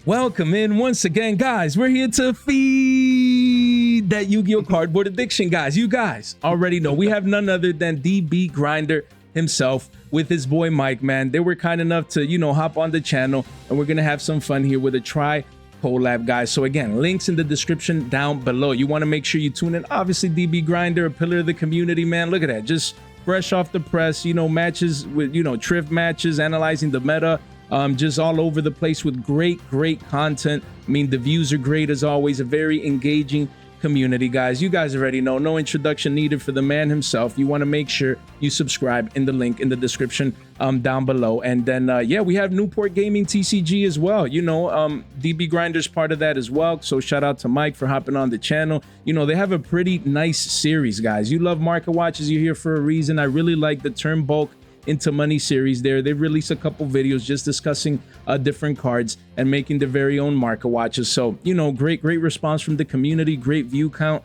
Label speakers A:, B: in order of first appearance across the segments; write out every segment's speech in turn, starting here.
A: Welcome in once again, guys. We're here to feed that Yu-Gi-Oh cardboard addiction, guys. You guys already know we have none other than DB Grinder himself with his boy Mike, man. They were kind enough to, hop on the channel, and we're gonna have some fun here with a try collab, guys. So again, links in the description down below. You want to make sure you tune in. Obviously, DB Grinder, a pillar of the community, man. Look at that, just fresh off the press, matches with, Triv matches, analyzing the meta, just all over the place with great content. I mean, the views are great as always, a very engaging community, guys. You guys already know, no introduction needed for the man himself. You want to make sure you subscribe in the link in the description down below. And then yeah, we have Newport Gaming TCG as well. DB Grinder's part of that as well, so shout out to Mike for hopping on the channel. They have a pretty nice series, guys. You love market watches, you're here for a reason. I really like the Turn Bulk into Money series there. They released a couple videos just discussing different cards and making their very own market watches. So great response from the community, great view count.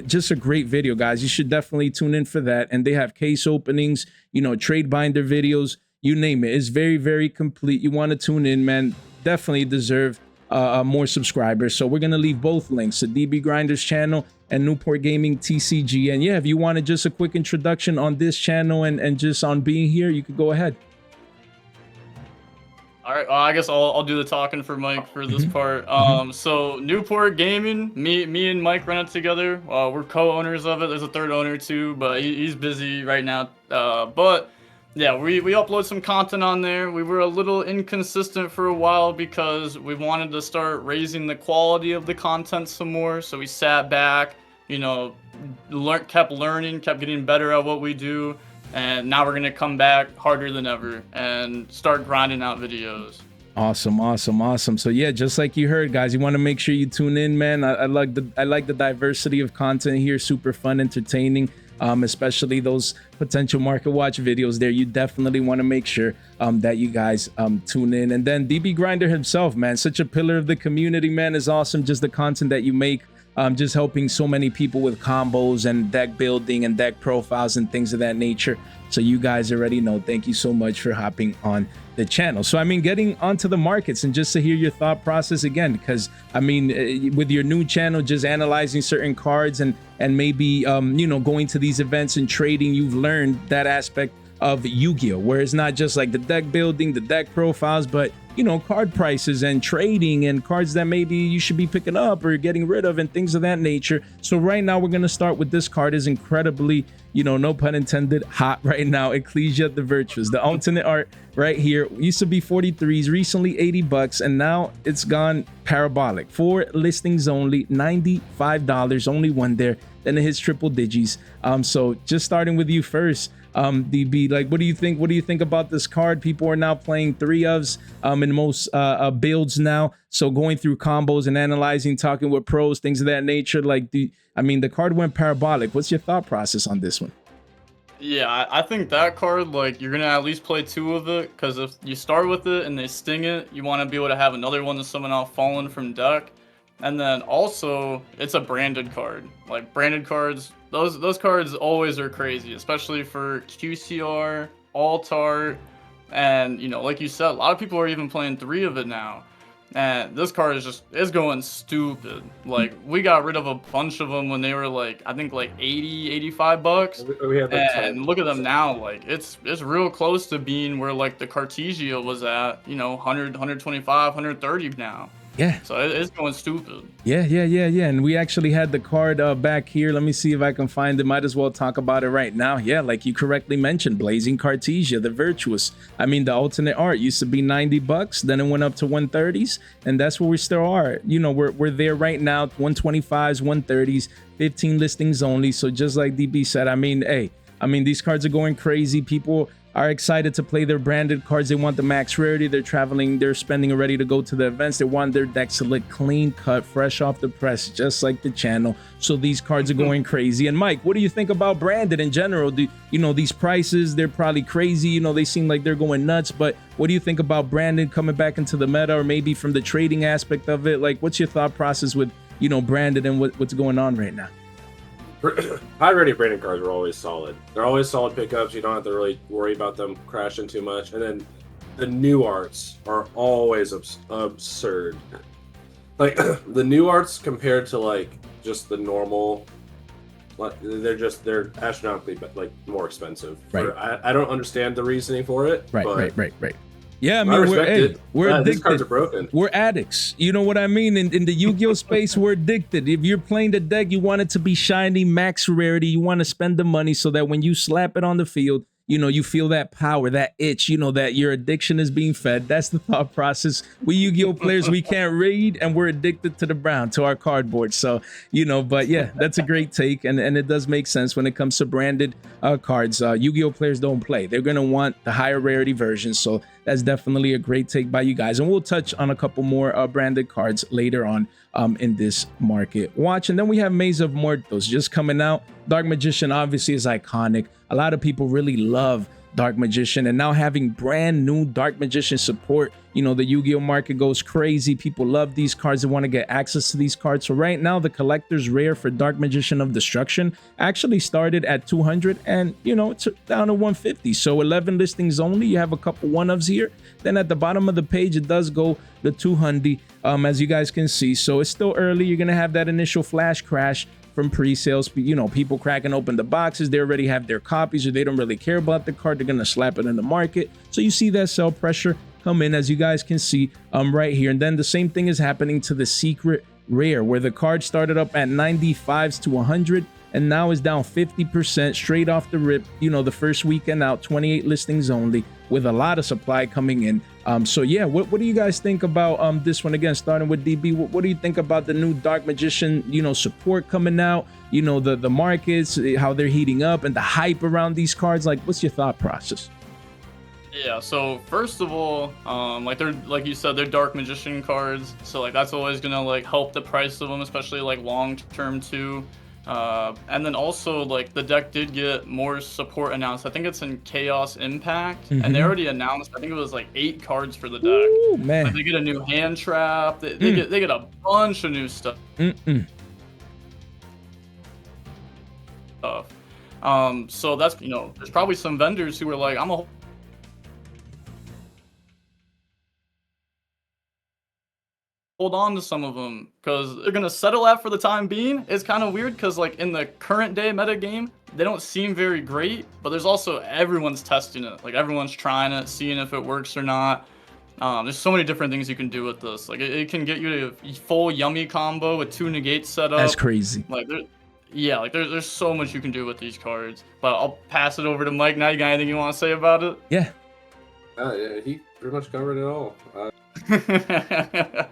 A: Just a great video, guys. You should definitely tune in for that. And they have case openings, trade binder videos, you name it. It's very complete. You want to tune in, man. Definitely deserve more subscribers. So we're gonna leave both links to DB Grinder's channel and Newport Gaming TCG. And yeah, if you wanted just a quick introduction on this channel and just on being here, you could go ahead.
B: All right, I guess I'll do the talking for Mike for this part. So Newport Gaming, me and Mike run it together. We're co-owners of it. There's a third owner too, but he's busy right now. But yeah, we upload some content on there. We were a little inconsistent for a while because we wanted to start raising the quality of the content some more. So we sat back, kept learning, kept getting better at what we do. And now we're gonna come back harder than ever and start grinding out videos.
A: Awesome. So yeah, just like you heard, guys, you want to make sure you tune in, man. I like the diversity of content here. Super fun, entertaining. Especially those potential market watch videos there. You definitely want to make sure that you guys tune in. And then DB Grinder himself, man, such a pillar of the community, man, is awesome. Just the content that you make, just helping so many people with combos and deck building and deck profiles and things of that nature. So you guys already know. Thank you so much for hopping on the channel. So I mean, getting onto the markets and just to hear your thought process again, because I mean, with your new channel, just analyzing certain cards and maybe going to these events and trading, you've learned that aspect of Yu-Gi-Oh, where it's not just like the deck building, the deck profiles, but card prices and trading and cards that maybe you should be picking up or getting rid of and things of that nature. So right now we're going to start with this card. Is incredibly, no pun intended, hot right now. Ecclesia the Virtuous, the alternate art right here. Used to be 43s, recently 80 bucks, and now it's gone parabolic. 4 listings only, $95, only one there. Then it hits triple digits. So just starting with you first, DB, like, what do you think about this card? People are now playing 3-ofs in most builds now, so going through combos and analyzing, talking with pros, things of that nature. Like, the card went parabolic. What's your thought process on this one?
B: Yeah, I think that card, like, you're gonna at least play 2 of it, because if you start with it and they sting it, you want to be able to have another one to summon off fallen from deck. And then also, it's a branded card. Like, branded cards, those cards always are crazy, especially for QCR, Alt-Art, and, like you said, a lot of people are even playing 3 of it now. And this card is going stupid. Like, we got rid of a bunch of them when they were like, I think like 80, 85 bucks.
C: We had like
B: and look at them now. Like, it's real close to being where like the Cartesia was at, 100, 125, 130 now.
A: Yeah.
B: So it's going stupid.
A: Yeah. And we actually had the card back here. Let me see if I can find it. Might as well talk about it right now. Yeah, like you correctly mentioned, Blazing Cartesia, the Virtuous. I mean, the alternate art used to be 90 bucks. Then it went up to 130s. And that's where we still are. We're there right now, 125s, 130s, 15 listings only. So just like DB said, these cards are going crazy. People are excited to play their branded cards. They want the max rarity. They're traveling, they're spending already to go to the events. They want their decks to look clean cut, fresh off the press, just like the channel. So these cards are going crazy. And Mike, what do you think about branded in general? These prices, they're probably crazy. They seem like they're going nuts, but what do you think about branded coming back into the meta, or maybe from the trading aspect of it? Like, what's your thought process with, branded and what's going on right now?
C: High rated branded cards are always solid. They're always solid pickups. You don't have to really worry about them crashing too much. And then the new arts are always absurd. Like the new arts compared to like just the normal, like they're astronomically like more expensive.
A: Right.
C: I don't understand the reasoning for it.
A: Right,
C: but
A: right. Yeah, I
C: I
A: mean,
C: respect it.
A: we're addicted.
C: These cards are broken.
A: We're addicts. You know what I mean? In the Yu-Gi-Oh space, we're addicted. If you're playing the deck, you want it to be shiny, max rarity. You want to spend the money so that when you slap it on the field, you know, you feel that power, that itch, you know, that your addiction is being fed. That's the thought process. We Yu-Gi-Oh players, we can't read and we're addicted to the brown, to our cardboard. So, you know, but yeah, that's a great take. And it does make sense when it comes to branded cards. Yu-Gi-Oh players don't play. They're going to want the higher rarity version. So that's definitely a great take by you guys. And we'll touch on a couple more branded cards later on in this market watch. And then we have Maze of Muertos just coming out. Dark Magician obviously is iconic. A lot of people really love Dark Magician, and now having brand new Dark Magician support, you know, the Yu-Gi-Oh market goes crazy. People love these cards. They want to get access to these cards. So right now, the collector's rare for Dark Magician of Destruction actually started at 200, and you know, it's down to 150. So 11 listings only. You have a couple one-ofs here. Then at the bottom of the page, it does go the 200, as you guys can see. So it's still early. You're gonna have that initial flash crash from pre-sales, you know, people cracking open the boxes. They already have their copies, or they don't really care about the card. They're gonna slap it in the market. So you see that sell pressure come in, as you guys can see right here. And then the same thing is happening to the secret rare, where the card started up at 95s to 100 and now is down 50% straight off the rip. You know, the first weekend out, 28 listings only, with a lot of supply coming in. So yeah, what do you guys think about this one? Again, starting with DB, what do you think about the new Dark Magician, you know, support coming out, you know, the markets, how they're heating up, and the hype around these cards? Like, what's your thought process?
B: Yeah, so first of all, like you said, they're Dark Magician cards, so like that's always gonna like help the price of them, especially like long term too. And then also, like, the deck did get more support announced. I think it's in Chaos Impact, and they already announced, I think it was like 8 cards for the deck.
A: Ooh, man.
B: Like, they get a new hand trap. They get a bunch of new stuff. So that's, you know, there's probably some vendors who are like, I'm a hold on to some of them because they're gonna settle at for the time being. It's kind of weird because like in the current day meta game, they don't seem very great, but there's also everyone's testing it. Like everyone's trying it, seeing if it works or not. There's so many different things you can do with this. Like it can get you to a full yummy combo with 2 negates set up.
A: That's crazy.
B: Like there's so much you can do with these cards. But I'll pass it over to Mike now. You got anything you want to say about it?
A: Yeah.
C: Yeah, he pretty much covered it all. The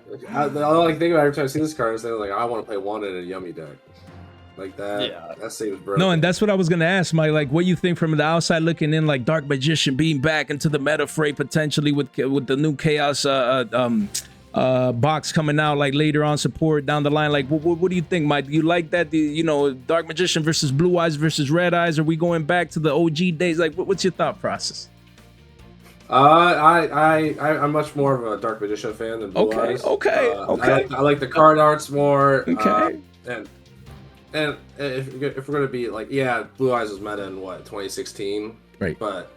C: only thing about every time I see this card is they're like, I want to play one in a yummy deck. Like that. Yeah. That seems broken.
A: No, and that's what I was gonna ask, Mike. Like, what you think from the outside looking in, like Dark Magician being back into the meta fray potentially with the new Chaos box coming out like later on, support down the line. Like, what do you think, Mike? Do you like that? You know, Dark Magician versus Blue Eyes versus Red Eyes? Are we going back to the OG days? Like, what's your thought process?
C: I'm much more of a Dark Magician fan than Blue Eyes.
A: Okay.
C: I like the card arts more.
A: Okay.
C: And if we're gonna be like, yeah, Blue Eyes was meta in what, 2016,
A: right?
C: But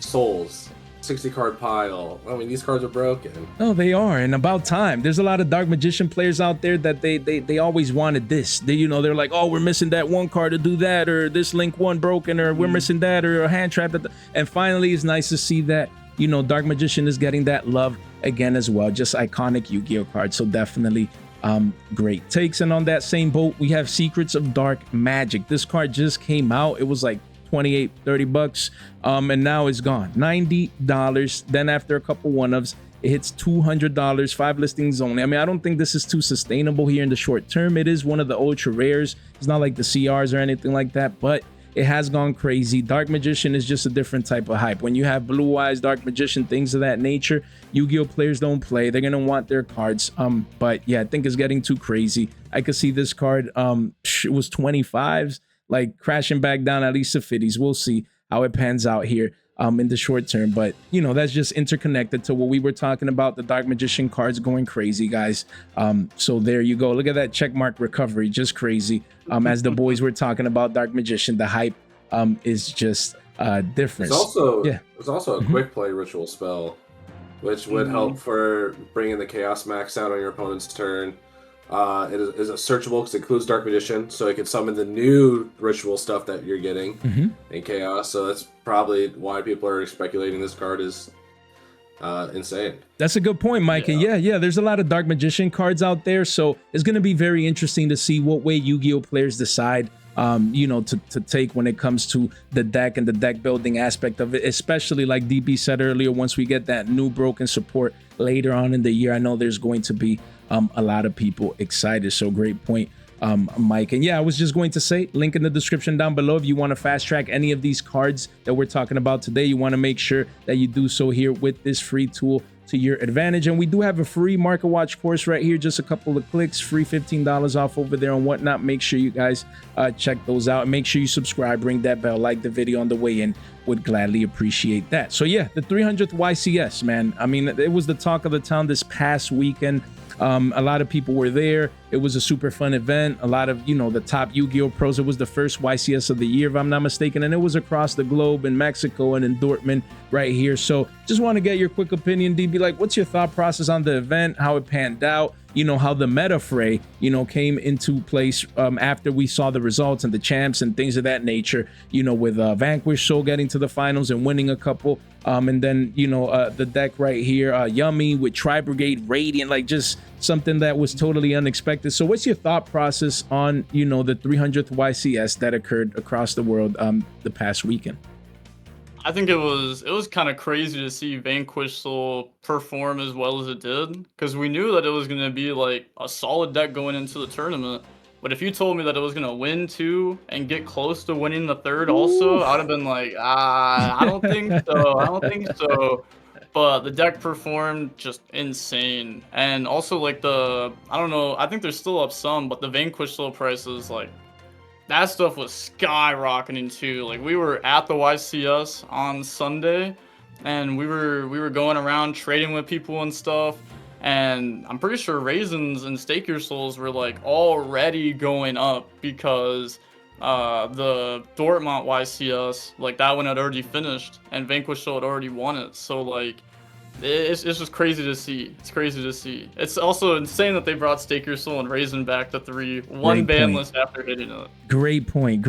C: Souls, 60 card pile. I mean, these cards are broken.
A: No, they are, and about time. There's a lot of Dark Magician players out there that they always wanted this. They're like, oh, we're missing that one card to do that, or this link one broken, or we're missing that, or a hand trap. And finally, it's nice to see that, you know, Dark Magician is getting that love again as well. Just iconic Yu-Gi-Oh cards. So definitely great takes. And on that same boat, we have Secrets of Dark Magic. This card just came out. It was like 28, 30 bucks, and now it's gone, $90. Then after a couple one-ofs, it hits $200, 5 listings only. I mean, I don't think this is too sustainable here in the short term. It is one of the ultra rares. It's not like the CRs or anything like that, but it has gone crazy. Dark Magician is just a different type of hype. When you have Blue Eyes, Dark Magician, things of that nature, Yu-Gi-Oh players don't play. They're gonna want their cards. But yeah, I think it's getting too crazy. I could see this card, it was 25s, like crashing back down at least to 50s. We'll see how it pans out here in the short term. But you know, that's just interconnected to what we were talking about, the Dark Magician cards going crazy, guys. So there you go. Look at that checkmark recovery, just crazy. As the boys were talking about Dark Magician, the hype is just difference.
C: There's also a quick play ritual spell, which would help for bringing the chaos max out on your opponent's turn. It is a searchable because it includes Dark Magician, so it can summon the new ritual stuff that you're getting in Chaos. So that's probably why people are speculating this card is insane.
A: That's a good point, Mike. And yeah, there's a lot of Dark Magician cards out there, so it's going to be very interesting to see what way Yu-Gi-Oh players decide to take when it comes to the deck and the deck building aspect of it, especially like DB said earlier, once we get that new broken support later on in the year. I know there's going to be a lot of people excited. So great point, Mike. And yeah, I was just going to say, link in the description down below. If you want to fast track any of these cards that we're talking about today, you want to make sure that you do so here with this free tool to your advantage. And we do have a free Market Watch course right here, just a couple of clicks, free $15 off over there and whatnot. Make sure you guys check those out, and make sure you subscribe, ring that bell, like the video on the way in. Would gladly appreciate that. So yeah, the 300th YCS, man, I mean, it was the talk of the town this past weekend. A lot of people were there. It was a super fun event. A lot of, the top Yu-Gi-Oh pros. It was the first YCS of the year, if I'm not mistaken, and it was across the globe in Mexico and in Dortmund right here. So just want to get your quick opinion, DB. Like, what's your thought process on the event, how it panned out, how the meta fray, came into place after we saw the results and the champs and things of that nature, with Vanquish Soul getting to the finals and winning a couple. And then, the deck right here, Yummy with Tri-Brigade Radiant, like just something that was totally unexpected. So what's your thought process on, the 300th YCS that occurred across the world the past weekend?
B: I think it was kind of crazy to see Vanquish Soul perform as well as it did, because we knew that it was going to be like a solid deck going into the tournament. But if you told me that it was going to win 2 and get close to winning the 3rd also, I'd have been like, I don't think so. I don't think so. But the deck performed just insane. And also like I don't know, I think they're still up some, but the Vanquish Soul prices, like, that stuff was skyrocketing too. Like, we were at the YCS on Sunday, and we were going around trading with people and stuff. And I'm pretty sure Raisins and Stake Your Souls were like already going up because the Dortmund YCS, like, that one had already finished and Vanquish Soul had already won it. So like, it's just crazy to see. It's crazy to see. It's also insane that they brought Stake Your Soul and Raisin back to 3, one ban list after hitting it.
A: Great point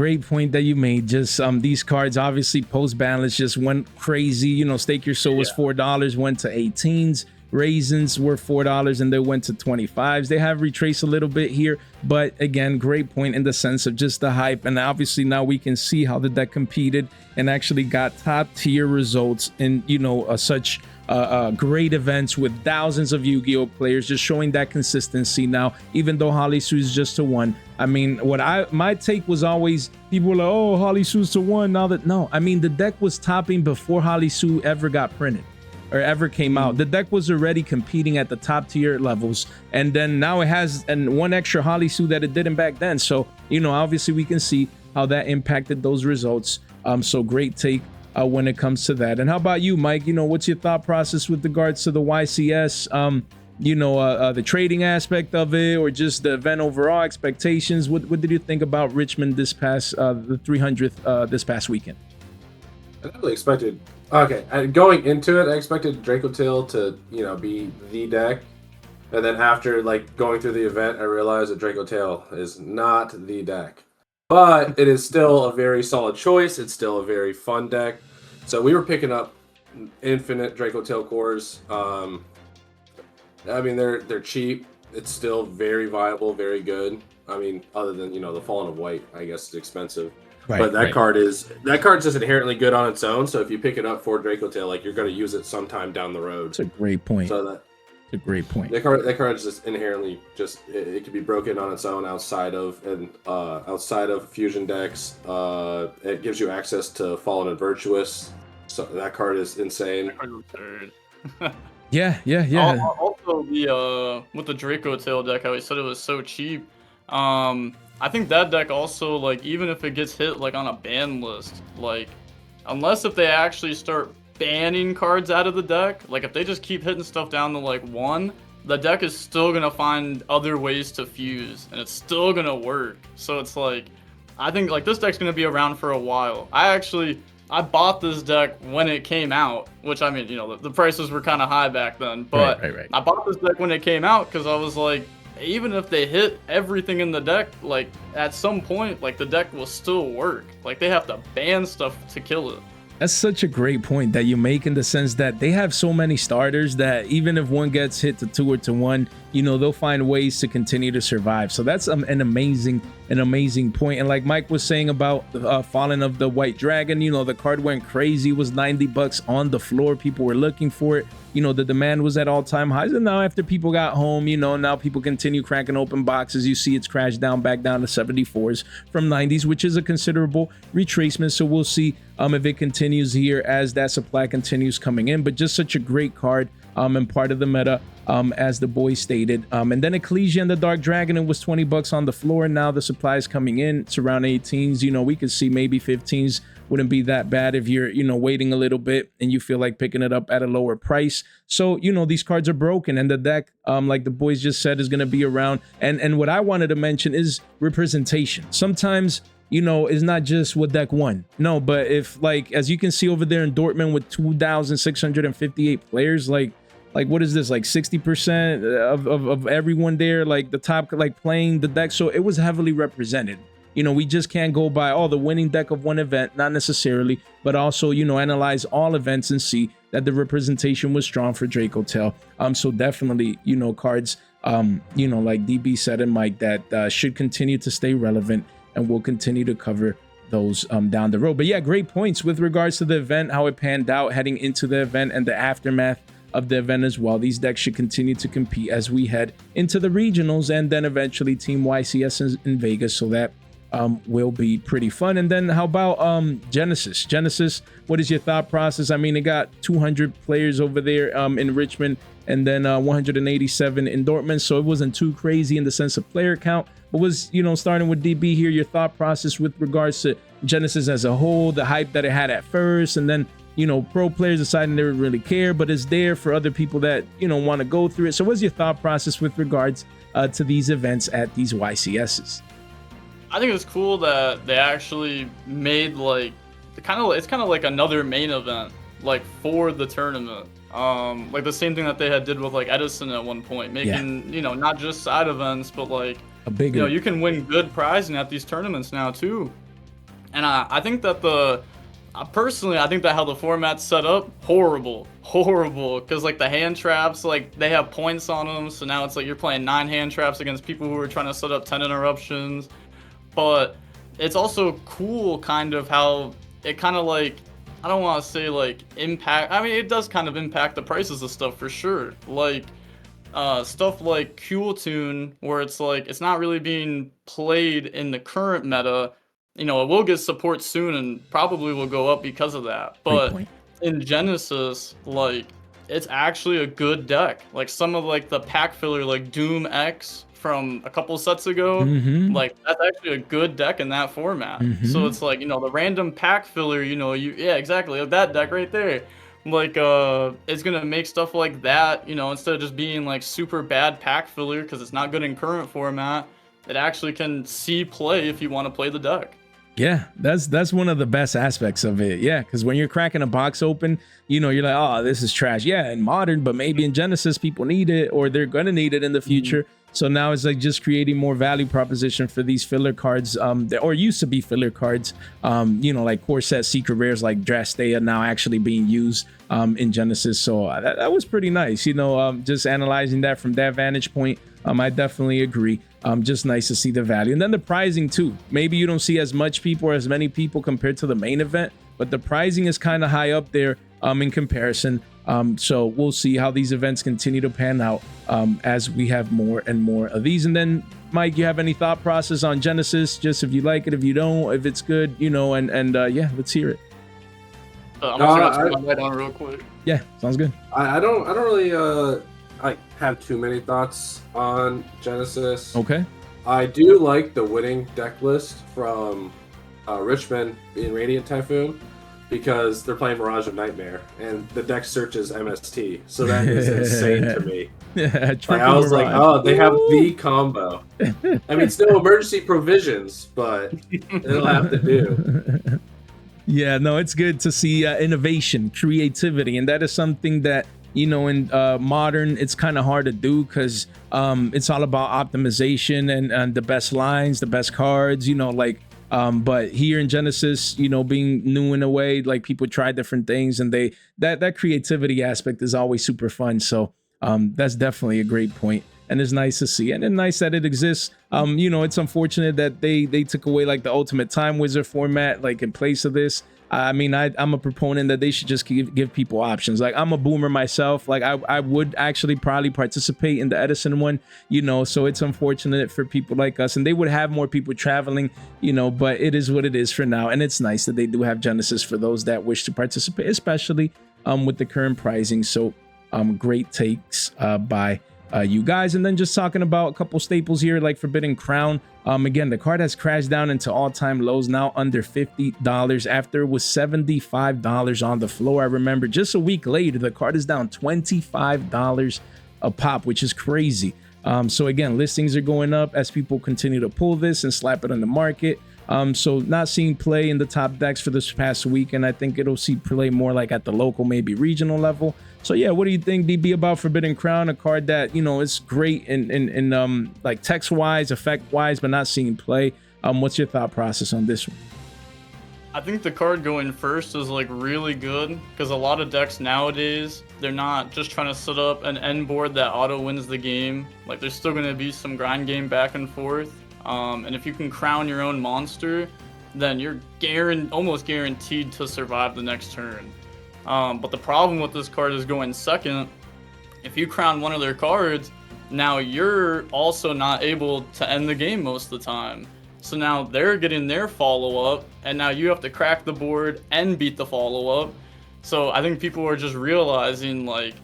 A: that you made. Just these cards obviously post ban list just went crazy. Stake Your Soul was $4, went to 18s. Raisins were $4 and they went to 25s. They have retraced a little bit here, but again, great point in the sense of just the hype. And obviously now we can see how the deck competed and actually got top tier results in such great events with thousands of Yu-Gi-Oh players, just showing that consistency. Now, even though Holly Sue is just to 1, I mean, my take was always, people were like, oh, Holly Sue's to 1 now. That no, I mean, the deck was topping before Holly Sue ever got printed or ever came out. The deck was already competing at the top tier levels, and then now it has one extra Holly Sue that it didn't back then. So obviously we can see how that impacted those results. So great take when it comes to that. And how about you, Mike? What's your thought process with regards to the YCS? The trading aspect of it, or just the event overall expectations? What did you think about Richmond this past the 300th this past weekend?
C: I definitely expected. Okay, going into it, I expected Draco Tail to be the deck, and then after like going through the event, I realized that Draco Tail is not the deck. But it is still a very solid choice. It's still a very fun deck. So we were picking up infinite Draco Tail cores. I mean, they're cheap. It's still very viable, very good. I mean, other than the Fallen of White, I guess it's expensive. Right, but that card's just inherently good on its own. So if you pick it up for Draco Tail, like, you're going to use it sometime down the road.
A: That's a great point.
C: So that's
A: a great point.
C: That card's just inherently it can be broken on its own outside of fusion decks. It gives you access to Fallen and Virtuous. So that card is insane.
A: Yeah.
B: Also, with the Draco Tail deck, how he said it was so cheap. I think that deck also, like, even if it gets hit like on a ban list, like, unless if they actually start banning cards out of the deck, like if they just keep hitting stuff down to like 1, the deck is still gonna find other ways to fuse and it's still gonna work. So it's like, I think like this deck's gonna be around for a while. I actually I bought this deck when it came out, which I mean, the prices were kind of high back then, but
A: Right.
B: I bought this deck when it came out because I was like, even if they hit everything in the deck, like at some point, like the deck will still work. Like they have to ban stuff to kill it.
A: That's such a great point that you make, in the sense that they have so many starters that even if one gets hit to 2 or to 1, they'll find ways to continue to survive. So that's an amazing point. And like Mike was saying about Fallen of the White Dragon, the card went crazy. It was $90 on the floor. People were looking for it. The demand was at all-time highs. And now after people got home, now people continue cracking open boxes. You see it's crashed back down to 74s from 90s, which is a considerable retracement. So we'll see if it continues here as that supply continues coming in. But just such a great card and part of the meta, as the boy stated. And then Ecclesia and the Dark Dragon, it was $20 on the floor. Now the supply is coming in. It's around 18s. We could see maybe 15s. Wouldn't be that bad if you're, waiting a little bit and you feel like picking it up at a lower price. So, these cards are broken, and the deck, like the boys just said, is going to be around. And what I wanted to mention is representation. Sometimes, it's not just what deck won. No, but if, like, as you can see over there in Dortmund with 2,658 players, like what is this, like 60% of everyone there, like the top, like playing the deck. So it was heavily represented. We just can't go by the winning deck of one event, not necessarily, but also, analyze all events and see that the representation was strong for Draco Tail. So definitely, cards, like DB said and Mike, that should continue to stay relevant, and we'll continue to cover those down the road. But yeah, great points with regards to the event, how it panned out heading into the event and the aftermath of the event as well. These decks should continue to compete as we head into the regionals and then eventually Team YCS in Vegas. So that will be pretty fun. And then how about Genesis, what is your thought process? I mean, it got 200 players over there in Richmond, and then 187 in Dortmund, so it wasn't too crazy in the sense of player count. But was, starting with DB here, your thought process with regards to Genesis as a whole, the hype that it had at first, and then pro players deciding they didn't really care, but it's there for other people that want to go through it. So what's your thought process with regards to these events at these YCSs?
B: I think it's cool that they actually made like it's kind of like another main event, like for the tournament. Like the same thing that they had did with like Edison at one point, making not just side events, but like
A: a bigger,
B: you can win good prizing at these tournaments now too. And I think that personally, I think that how the format's set up, horrible, because like the hand traps, like they have points on them, so now it's like you're playing 9 hand traps against people who are trying to set up 10 interruptions. But it's also cool kind of how it kind of like, I don't want to say like impact, I mean it does kind of impact the prices of stuff for sure, like stuff like Cooltune, where it's like it's not really being played in the current meta. It will get support soon and probably will go up because of that. But in Genesis, like it's actually a good deck. Like some of like the pack filler, like Doom X from a couple sets ago, like that's actually a good deck in that format. So it's like, the random pack filler, yeah, exactly, like that deck right there. Like it's gonna make stuff like that, instead of just being like super bad pack filler because it's not good in current format, it actually can see play if you want to play the deck.
A: Yeah, that's one of the best aspects of it. Yeah, because when you're cracking a box open, you're like, oh, this is trash. Yeah, in Modern, but maybe in Genesis, people need it, or they're gonna need it in the future. So now it's like just creating more value proposition for these filler cards, or used to be filler cards, like core set secret rares like Drastea now actually being used in Genesis. So that was pretty nice, just analyzing that from that vantage point. I definitely agree. Just nice to see the value. And then the pricing too. Maybe you don't see as much people or as many people compared to the main event, but the pricing is kind of high up there in comparison. So we'll see how these events continue to pan out as we have more and more of these. And then Mike, you have any thought process on Genesis? Just if you like it, if you don't, if it's good, and yeah, let's hear it.
B: I'm gonna turn my light on real quick.
A: Yeah, sounds good.
C: I don't really have too many thoughts on Genesis.
A: Okay.
C: I do like the winning deck list from Richmond in Radiant Typhoon, because they're playing Mirage of Nightmare, and the deck searches MST, so that is insane to me.
A: Yeah,
C: I was like, oh, they have the combo. I mean, it's no emergency provisions, but it'll have to do.
A: Yeah, no, it's good to see innovation, creativity, and that is something that in modern it's kind of hard to do because it's all about optimization and the best lines, the best cards, but here in Genesis, being new in a way, like people try different things, and that creativity aspect is always super fun. So that's definitely a great point. And it's nice to see, and it's nice that it exists. It's unfortunate that they took away like the Ultimate Time Wizard format, like in place of this. I mean, I'm a proponent that they should just give people options. Like, I'm a boomer myself. Like, I would actually probably participate in the Edison one, so it's unfortunate for people like us, and they would have more people traveling, but it is what it is for now. And it's nice that they do have Genesis for those that wish to participate, especially with the current pricing. So great takes by you guys. And then just talking about a couple staples here, like Forbidden Crown. Again, the card has crashed down into all-time lows, now under $50 after it was $75 on the floor. I remember just a week later, the card is down $25 a pop, which is crazy. So again, listings are going up as people continue to pull this and slap it on the market. So not seeing play in the top decks for this past week, and I think it'll see play more like at the local, maybe regional level. So yeah, what do you think, DB, about Forbidden Crown? A card that is great in like text wise, effect wise, but not seeing play. What's your thought process on this one?
B: I think the card going first is like really good because a lot of decks nowadays, they're not just trying to set up an end board that auto wins the game. Like, there's still going to be some grind game back and forth. And if you can crown your own monster, then you're almost guaranteed to survive the next turn. But the problem with this card is going second. If you crown one of their cards, now you're also not able to end the game most of the time. So now they're getting their follow-up, and now you have to crack the board and beat the follow-up. So I think people are just realizing, like,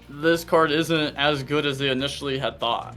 B: this card isn't as good as they initially had thought.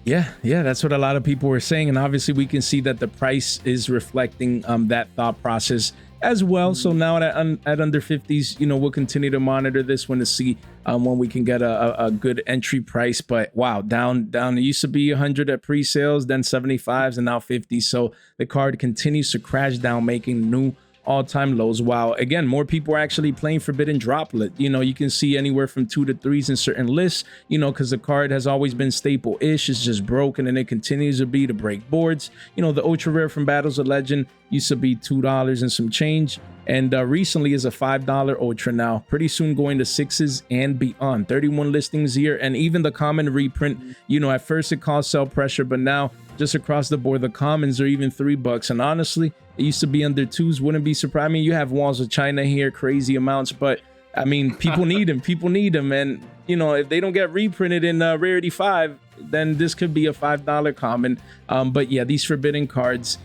A: Yeah, that's what a lot of people were saying, and obviously we can see that the price is reflecting that thought process as well. So now at under 50s, we'll continue to monitor this one to see when we can get a good entry price. But wow, down it used to be 100 at pre-sales, then 75s, and now 50. So the card continues to crash down, making new all-time lows. While again, more people are actually playing Forbidden Droplet. You can see anywhere from 2 to 3s in certain lists, because the card has always been staple-ish. It's just broken, and it continues to be to break boards. The ultra rare from Battles of Legend used to be $2 and some change, and recently is a $5 ultra now, pretty soon going to 6s and beyond. 31 listings here, and even the common reprint, at first it caused sell pressure, but now just across the board, the commons are even $3. And honestly, it used to be under 2s. Wouldn't be surprised. I mean, you have Walls of China here, crazy amounts, but I mean, people need them. People need them. And, if they don't get reprinted in Rarity 5, then this could be a $5 common. But yeah, these Forbidden cards,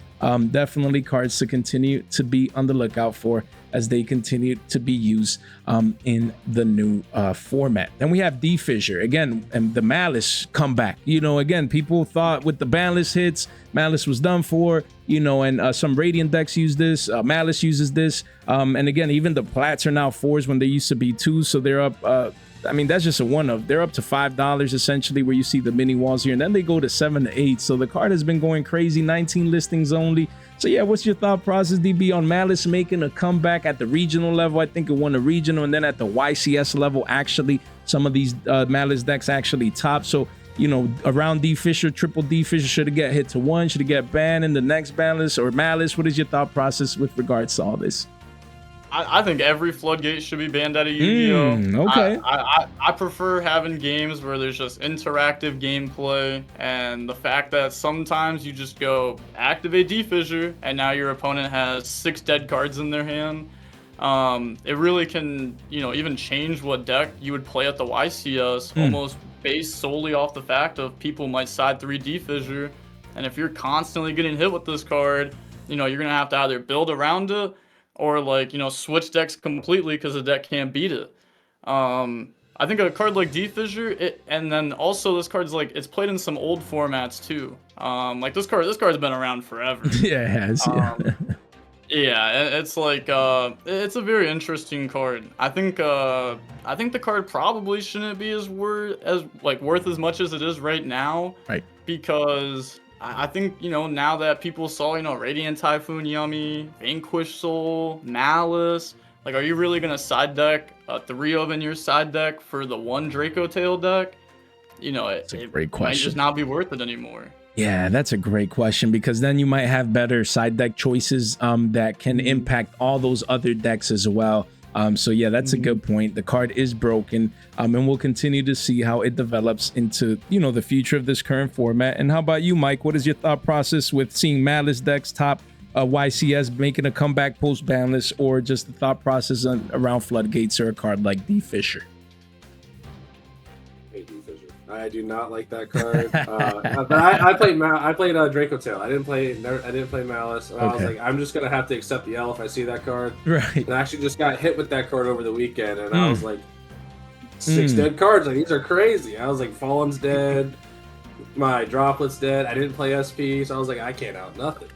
A: definitely cards to continue to be on the lookout for as they continue to be used in the new format. Then we have D-Fissure again, and the Malice comeback. Again, people thought with the Banless hits, Malice was done for, and some Radiant decks use this, Malice uses this, and again, even the Plats are now 4s when they used to be 2s, so they're up, I mean, that's just a one-of. They're up to $5 essentially, where you see the mini walls here, and then they go to 7 to 8. So the card has been going crazy, 19 listings only. So yeah, what's your thought process, DB, on Malice making a comeback at the regional level? I think it won a regional, and then at the YCS level, actually, some of these Malice decks actually top. So, around D-Fissure, triple D-Fissure, should it get hit to 1? Should it get banned in the next Banless or Malice? What is your thought process with regards to all this?
B: I think every floodgate should be banned out of Yu-Gi-Oh!
A: Okay.
B: I prefer having games where there's just interactive gameplay, and the fact that sometimes you just go activate D-Fissure and now your opponent has 6 dead cards in their hand. It really can, even change what deck you would play at the YCS, almost based solely off the fact of people might side 3 D-Fissure, and if you're constantly getting hit with this card, you're gonna have to either build around it or switch decks completely because the deck can't beat it. I think a card like D-Fissure, and then also this card's like, it's played in some old formats too. Like this card's been around forever.
A: Yeah, it has.
B: Yeah, it's like it's a very interesting card. I think the card probably shouldn't be worth as much as it is right now.
A: Right.
B: Because I think, now that people saw, Radiant Typhoon Yummy, Vanquish Soul, Malice, like, are you really going to side deck 3 of in your side deck for the 1 Draco Tail deck?
A: That's a great
B: It might just
A: question.
B: not be worth it anymore.
A: Yeah, that's a great question, because then you might have better side deck choices that can impact all those other decks as well. So yeah, that's a good point. The card is broken, and we'll continue to see how it develops into, the future of this current format. And how about you, Mike? What is your thought process with seeing Malice decks top YCS making a comeback post banless, or just the thought process around Floodgates or a card like D Fisher?
C: I do not like that card. But I played Draco Tail. I didn't play Malice. And I was like, I'm just gonna have to accept the L if I see that card.
A: Right.
C: And I actually just got hit with that card over the weekend, and I was like, 6 dead cards. Like, these are crazy. I was like, Fallen's dead. My Droplet's dead. I didn't play SP, so I was like, I can't out nothing.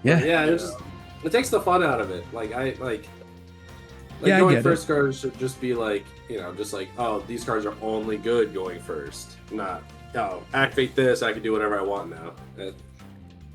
A: Yeah.
C: But yeah. It takes the fun out of it.
A: Yeah, I
C: going
A: get
C: first cards should just be like, just like, oh, these cards are only good going first. Not, oh, activate this, I can do whatever I want now.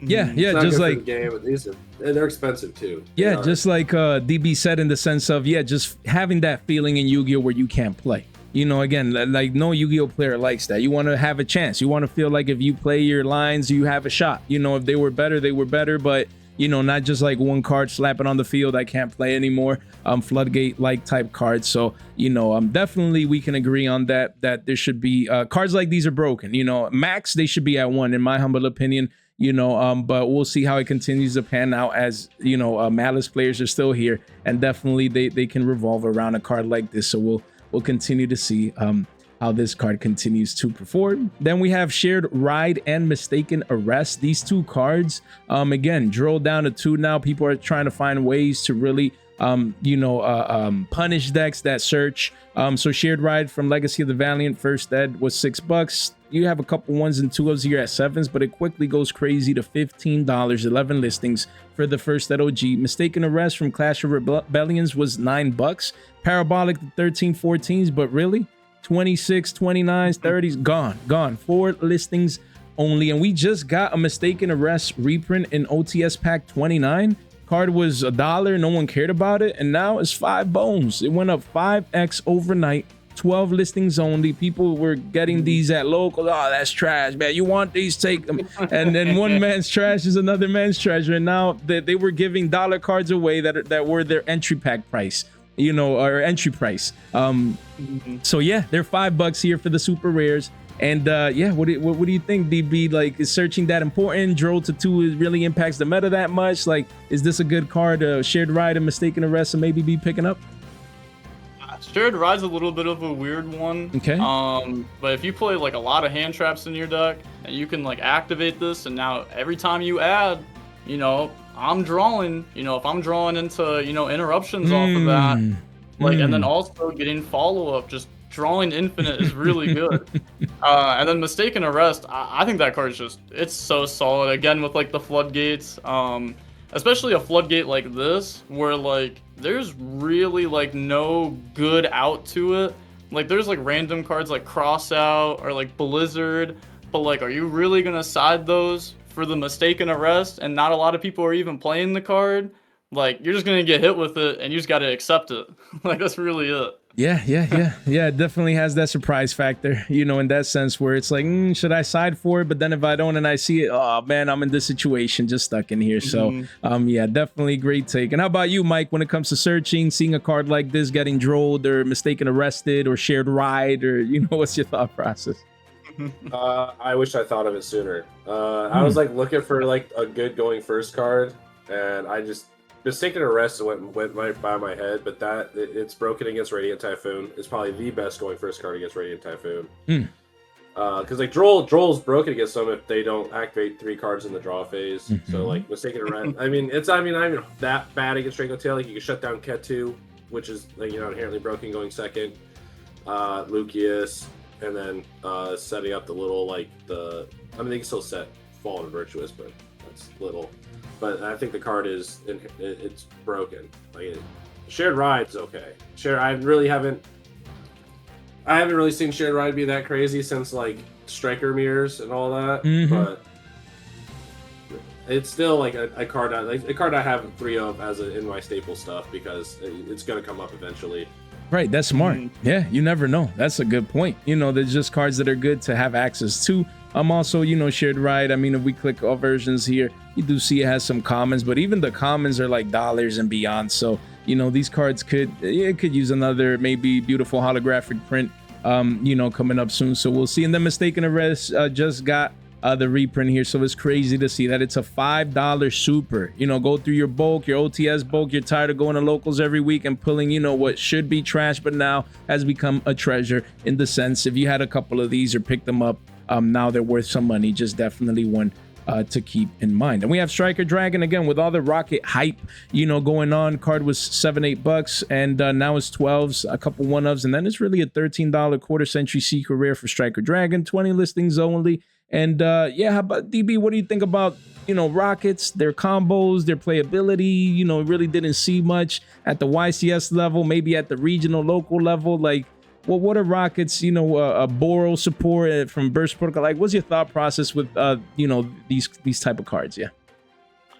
A: Yeah,
C: It's not
A: just
C: good for
A: like
C: the game, but they're expensive too.
A: Yeah, just like DB said, in the sense of, just having that feeling in Yu-Gi-Oh where you can't play. Again, like no Yu-Gi-Oh player likes that. You want to have a chance. You want to feel like if you play your lines, you have a shot. If they were better, they were better, but not just like one card slapping on the field, I can't play anymore. Floodgate like type cards. So, definitely we can agree on that there should be cards like these are broken. Max, they should be at 1 in my humble opinion. But we'll see how it continues to pan out as, Malice players are still here, and definitely they can revolve around a card like this. So we'll continue to see how this card continues to perform. Then we have Shared Ride and Mistaken Arrest. These 2 cards, again, drill down to 2 now. People are trying to find ways to really punish decks that search. So Shared Ride from Legacy of the Valiant first ed was $6. You have a couple 1s and 2s here at 7s, but it quickly goes crazy to $15, 11 listings for the first ed OG. Mistaken Arrest from Clash of Rebellions was $9. Parabolic the 13, 14s, but really 26, 29s, 30s, gone. 4 listings only. And we just got a Mistaken Arrest reprint in OTS pack 29. Card was $1, no one cared about it, and now it's 5 bones. It went up 5x overnight. 12 listings only. People were getting these at locals. Oh, that's trash, man. You want these, take them. And then one man's trash is another man's treasure. And now they were giving dollar cards away that were their entry pack price, or entry price. So yeah, they're $5 here for the super rares. And what do you think, DB? Like, is searching that important? Drill to 2 really impacts the meta that much? Like, is this a good card? Shared Ride and Mistaken Arrest to maybe be picking up?
B: Shared Ride's a little bit of a weird one.
A: Okay.
B: But if you play like a lot of hand traps in your deck, and you can like activate this, and now every time you add, I'm drawing. If I'm drawing into interruptions off of that, and then also getting follow up, just drawing infinite is really good. And then Mistaken Arrest, I think that card is it's so solid. Again, with like the floodgates, especially a floodgate like this, where like there's really like no good out to it. Like there's like random cards like Cross Out or like Blizzard, but like, are you really gonna side those for the Mistaken Arrest? And not a lot of people are even playing the card. Like, you're just gonna get hit with it, and you just gotta accept it. Like, that's really it.
A: Yeah, it definitely has that surprise factor, in that sense, where it's like, should I side for it? But then if I don't and I see it, oh man, I'm in this situation, just stuck in here. So yeah, definitely great take. And how about you, Mike, when it comes to searching, seeing a card like this getting drolled or Mistaken Arrested or Shared Ride, or what's your thought process?
C: I wish I thought of it sooner. I was like looking for like a good going first card, and I just Mistaken Arrest went right by my head, but it's broken against Radiant Typhoon. It's probably the best going first card against Radiant Typhoon. Because like Droll's broken against them if they don't activate 3 cards in the draw phase. So like Mistaken Arrest, it's not even that bad against Draco Tail. Like you can shut down Ketu, which is like inherently broken going second. Lucius, and then setting up the little they can still set Fallen and Virtuous, but that's little. But I think the card it's broken. Like Shared Ride's okay. I haven't really seen Shared Ride be that crazy since like Striker Mirrors and all that. But it's still like a card I have 3 of as in my staple stuff because it's gonna come up eventually.
A: Right, that's smart. Yeah, you never know. That's a good point. There's just cards that are good to have access to. Also, shared ride. I mean, if we click all versions here, you do see it has some commons, but even the commons are like dollars and beyond. So, these cards could use another maybe beautiful holographic print, coming up soon. So we'll see. And then Mistaken Arrest just got the reprint here, so it's crazy to see that it's a $5 super. Go through your bulk, your OTS bulk. You're tired of going to locals every week and pulling what should be trash but now has become a treasure, in the sense if you had a couple of these or picked them up, now they're worth some money. Just definitely one to keep in mind. And we have Striker Dragon again with all the rocket hype going on. Card was $7-8 and now it's 12s, a couple 1-ofs, and then it's really a $13 quarter century secret rare for Striker Dragon, 20 listings only. And yeah, how about DB? What do you think about rockets, their combos, their playability? Really didn't see much at the YCS level, maybe at the regional local level. Like, what are rockets? A Boro support from Burst Protocol. Like, what's your thought process with these type of cards? Yeah,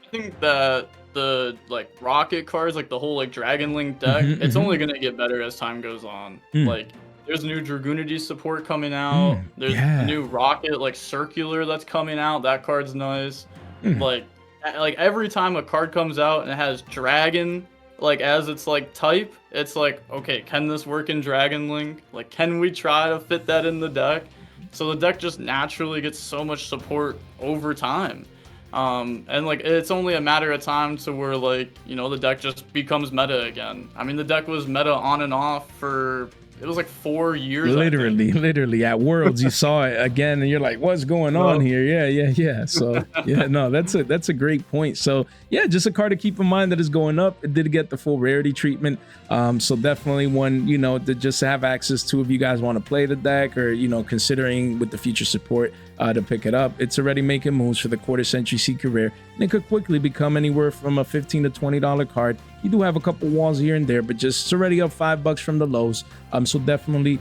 B: I think that the rocket cards, like the whole Dragon Link deck, it's only gonna get better as time goes on. Like, there's new Dragoonity support coming out. There's new rocket circular that's coming out. That card's nice. Like every time a card comes out and it has dragon as its type, it's okay, can this work in Dragon Link? Can we try to fit that in the deck? So the deck just naturally gets so much support over time. And it's only a matter of time to where the deck just becomes meta again. I mean, the deck was meta on and off for it was 4 years.
A: Literally at Worlds you saw it again and you're like, what's going on here? Yeah. So yeah, no, that's a great point. So yeah, just a card to keep in mind that is going up. It did get the full rarity treatment. So definitely one, to just have access to if you guys want to play the deck or, considering with the future support to pick it up. It's already making moves for the quarter century secret rare. And it could quickly become anywhere from a $15 to $20 card. You do have a couple walls here and there, but just it's already up $5 from the lows. So definitely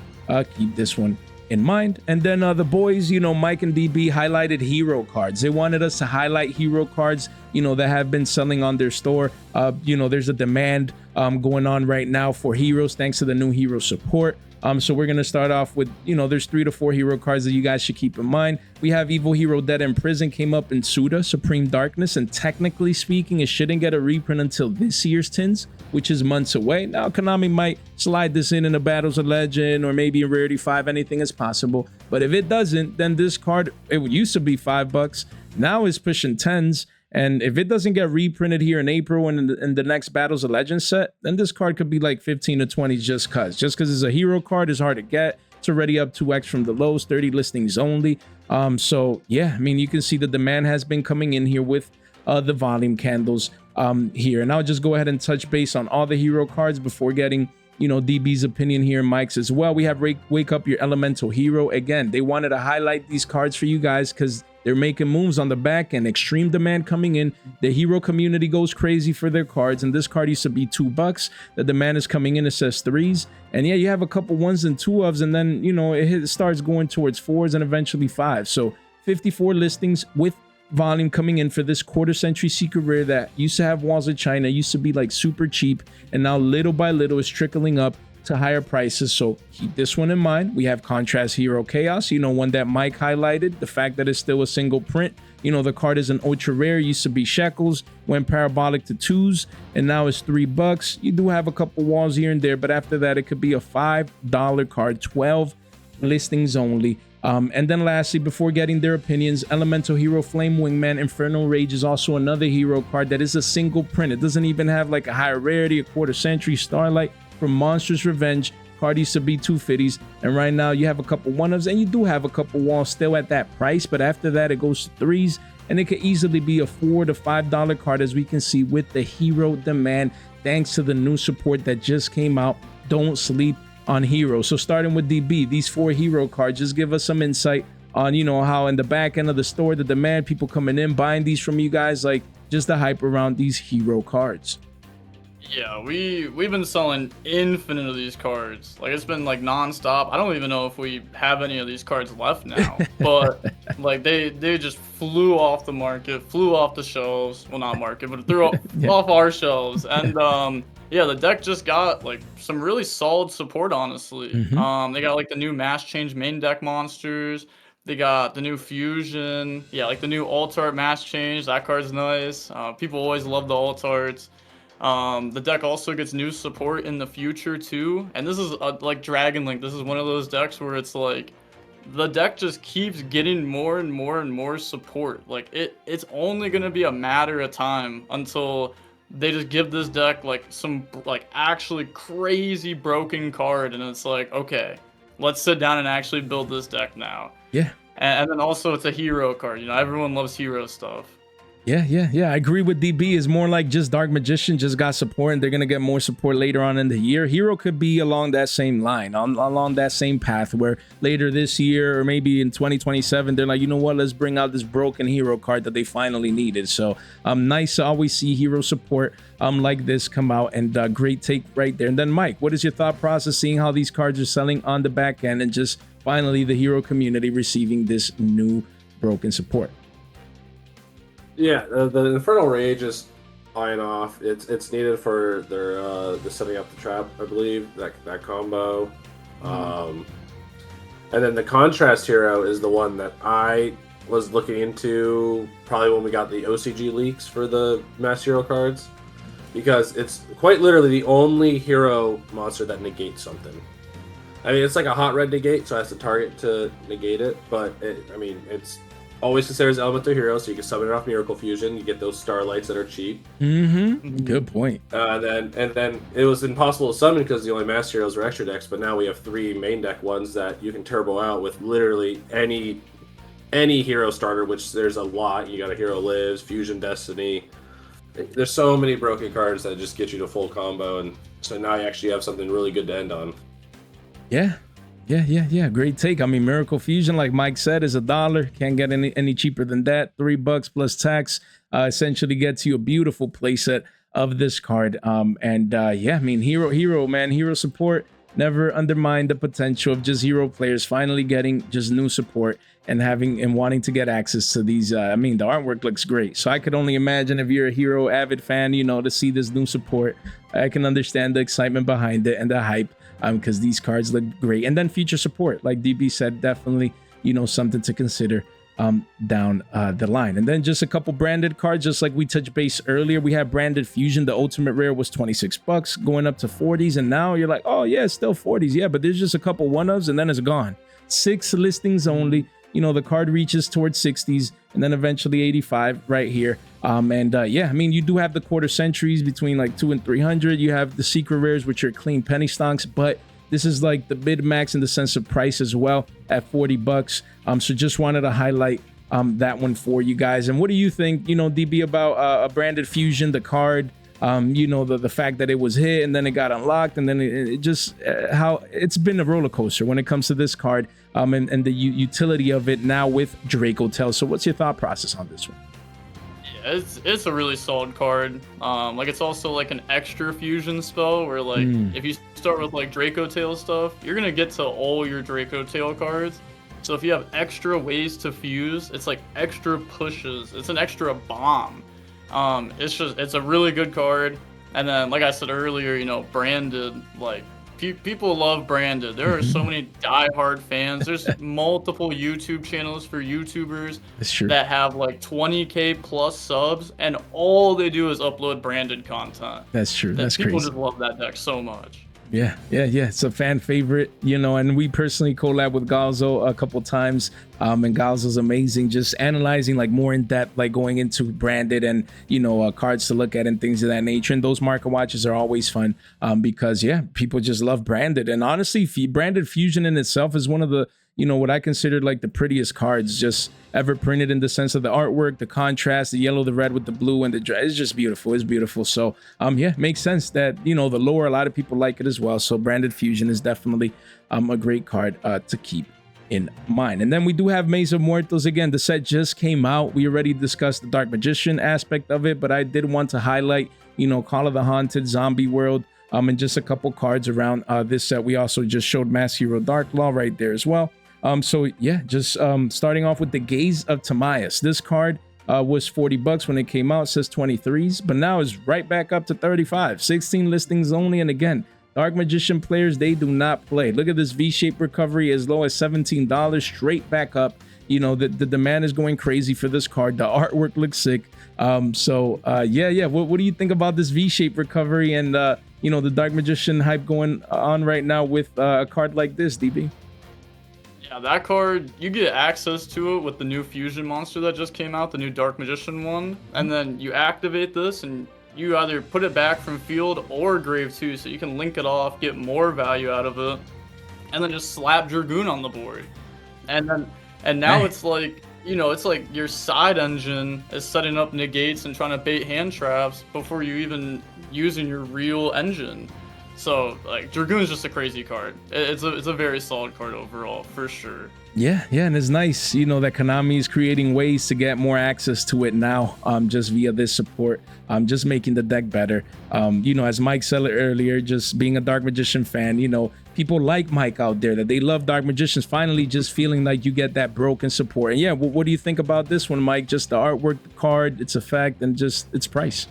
A: keep this one in mind. And then the boys, Mike and DB highlighted hero cards. They wanted us to highlight hero cards, that have been selling on their store. There's a demand going on right now for heroes thanks to the new hero support. So we're going to start off with, there's 3 to 4 hero cards that you guys should keep in mind. We have Evil Hero Dead in Prison came up in Suda, Supreme Darkness, and technically speaking, it shouldn't get a reprint until this year's tins, which is months away. Now, Konami might slide this in a Battles of Legend or maybe in Rarity 5, anything is possible. But if it doesn't, then this card, it used to be $5, now it's pushing 10s. And if it doesn't get reprinted here in April and in the next Battles of Legends set, then this card could be 15 to 20 just cause it's a hero card. Is hard to get. It's already up 2x from the lows, 30 listings only. So yeah, I mean, you can see the demand has been coming in here with the volume candles here. And I'll just go ahead and touch base on all the hero cards before getting DB's opinion here, Mike's as well. We have Wake Up Your Elemental Hero. Again, they wanted to highlight these cards for you guys because they're making moves on the back and extreme demand coming in. The hero community goes crazy for their cards, and this card used to be $2. The demand is coming in, it says 3s. And yeah, you have a couple 1s and 2-ofs, and then it starts going towards 4s and eventually 5s. So 54 listings with volume coming in for this quarter century secret rare that used to have Walls of China, used to be super cheap, and now little by little is trickling up to higher prices. So keep this one in mind. We have Contrast Hero Chaos, one that Mike highlighted, the fact that it's still a single print. The card is an ultra rare, used to be shekels, went parabolic to 2s, and now it's $3. You do have a couple walls here and there, but after that it could be a $5 card, 12 listings only. And then lastly, before getting their opinions, Elemental Hero Flame Wingman Infernal Rage is also another hero card that is a single print. It doesn't even have a higher rarity, a quarter century Starlight from Monstrous Revenge. Card used to be 250s, and right now you have a couple 1-ofs, and you do have a couple walls still at that price, but after that it goes to 3s, and it could easily be a $4 to $5 card, as we can see with the hero demand thanks to the new support that just came out. Don't sleep on heroes. So starting with DB, these 4 hero cards just give us some insight on how in the back end of the store, the demand, people coming in buying these from you guys, just the hype around these hero cards.
B: Yeah, we've been selling infinite of these cards. It's been non-stop. I don't even know if we have any of these cards left now. But Like they just flew off the market, flew off the shelves. Well, not market, but threw
A: Yeah.
B: off our shelves. And yeah, the deck just got like some really solid support, honestly. They got like the new Mass Change main deck monsters. They got the new Fusion. Yeah, like the new Alt Art Mass Change. That card's nice. People always love the Alt Arts. The deck also gets new support in the future too. And this is like Dragon Link. This is one of those decks where it's like the deck just keeps getting more and more and more support. Like it's only gonna be a matter of time until they just give this deck like some like actually crazy broken card, and it's like, okay, let's sit down and actually build this deck now.
A: Yeah.
B: And then also it's a hero card. You know, everyone loves hero stuff.
A: Yeah. I agree with DB. Is more like just Dark Magician just got support, and they're gonna get more support later on in the year. Hero could be along that same line, along that same path, where later this year or maybe in 2027, they're like, you know what, let's bring out this broken hero card that they finally needed. So nice to always see hero support like this come out, and great take right there. And then Mike, what is your thought process seeing how these cards are selling on the back end, and just finally the hero community receiving this new broken support?
C: Yeah, the Infernal Rage is flying off. It's needed for their the setting up the trap, I believe, that combo. And then the Contrast Hero is the one that I was looking into probably when we got the OCG leaks for the Mass Hero cards, because it's quite literally the only hero monster that negates something. I mean, it's like a hot red negate, so it has to target to negate it, but it's always considers elemental hero, so you can summon it off Miracle Fusion. You get those starlights that are cheap.
A: Good point.
C: And then it was impossible to summon because the only Master Heroes were extra decks, but now we have 3 main deck ones that you can turbo out with literally any hero starter, which there's a lot. You got a Hero Lives, Fusion Destiny. There's so many broken cards that just get you to full combo, and so now you actually have something really good to end on.
A: Yeah. Great take. I mean, Miracle Fusion, like Mike said, is $1. Can't get any cheaper than that. $3 plus tax essentially gets you a beautiful playset of this card. Yeah, I mean, hero support. Never undermine the potential of just hero players finally getting just new support and wanting to get access to these. I mean, the artwork looks great, so I could only imagine if you're a hero avid fan, you know, to see this new support. I can understand the excitement behind it and the hype. Because these cards look great. And then future support, like DB said, definitely, you know, something to consider down the line. And then just a couple branded cards, just like we touched base earlier. We have branded Fusion. The ultimate rare was $26, going up to 40s, and now you're like, oh yeah, it's still 40s. Yeah, but there's just a couple one-ofs and then it's gone. 6 listings only. You know, the card reaches towards 60s and then eventually 85 right here. Yeah, I mean, you do have the quarter centuries between like 200 and 300. You have the secret rares, which are clean penny stonks, but this is like the mid max in the sense of price as well at $40. So just wanted to highlight that one for you guys. And what do you think, you know, DB, about a branded Fusion, the card? You know, the fact that it was hit and then it got unlocked, and then it just how it's been a roller coaster when it comes to this card, and the utility of it now with Draco Tail. So what's your thought process on this one?
B: Yeah, it's a really solid card. Like it's also like an extra fusion spell where like if you start with like Draco Tail stuff, you're gonna get to all your Draco Tail cards. So if you have extra ways to fuse, it's like extra pushes. It's an extra bomb. It's a really good card. And then, like I said earlier, you know, branded, like people love branded. There are so many diehard fans. There's multiple YouTube channels for YouTubers that have like 20K plus subs, and all they do is upload branded content.
A: That's true. That's
B: people
A: crazy.
B: Just love that deck so much.
A: Yeah. It's a fan favorite, you know, and we personally collab with Galzo a couple times. And Galzo's amazing, just analyzing like more in depth, like going into branded and, you know, cards to look at and things of that nature. And those market watches are always fun because, yeah, people just love branded. And honestly, branded Fusion in itself is one of the, you know, what I consider like the prettiest cards just ever printed, in the sense of the artwork, the contrast, the yellow, the red with the blue, and it's just beautiful. It's beautiful. So yeah, makes sense that, you know, the lore, a lot of people like it as well. So branded Fusion is definitely a great card to keep in mind. And then we do have Maze of Muertos. Again, the set just came out. We already discussed the Dark Magician aspect of it, but I did want to highlight, you know, Call of the Haunted, Zombie World, and just a couple cards around this set. We also just showed Mass Hero Dark Law right there as well. So yeah, just starting off with the Gaze of Timaeus. This card was $40 when it came out. It says 23s, but now is right back up to 35. 16 listings only, and again, Dark Magician players, they do not play. Look at this V-shaped recovery, as low as $17, straight back up. You know, the demand is going crazy for this card. The artwork looks sick. Yeah. What do you think about this V-shaped recovery and you know, the Dark Magician hype going on right now with a card like this, DB?
B: Yeah, that card, you get access to it with the new fusion monster that just came out, the new Dark Magician one, and then you activate this and you either put it back from field or grave too, so you can link it off, get more value out of it, and then just slap Dragoon on the board. And now it's like, you know, it's like your side engine is setting up negates and trying to bait hand traps before you even using your real engine. So like Dragoon is just a crazy card. It's a very solid card overall for sure.
A: Yeah, and it's nice, you know, that Konami is creating ways to get more access to it now, just via this support, just making the deck better. You know, as Mike said earlier, just being a Dark Magician fan, you know, people like Mike out there that they love Dark Magicians, finally just feeling like you get that broken support. And yeah, what do you think about this one, Mike? Just the artwork, the card, its effect, and just its price.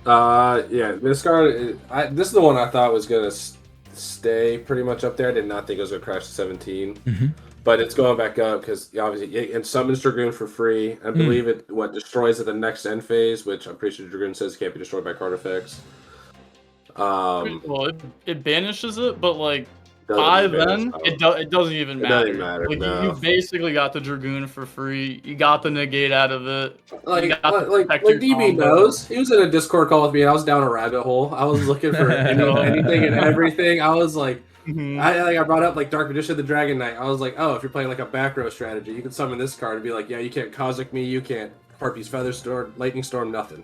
C: Yeah, this card, this is the one I thought was gonna stay pretty much up there. I did not think it was gonna crash to 17, but it's going back up because obviously it summons Dragoon for free. I believe it destroys at the next end phase, which I'm pretty sure Dragoon says can't be destroyed by card effects.
B: Well, it banishes it, but like by then it doesn't even matter.
C: It doesn't matter.
B: Like
C: no.
B: you basically got the Dragoon for free. You got the negate out of it.
C: Like DB knows, he was in a Discord call with me, and I was down a rabbit hole. I was looking for anything and everything. I was like, I brought up like Dark Magician, the Dragon Knight. I was like, oh, if you're playing like a back row strategy, you can summon this card and be like, yeah, you can't Cosmic me, you can't Harpy's Feather Storm, Lightning Storm, nothing.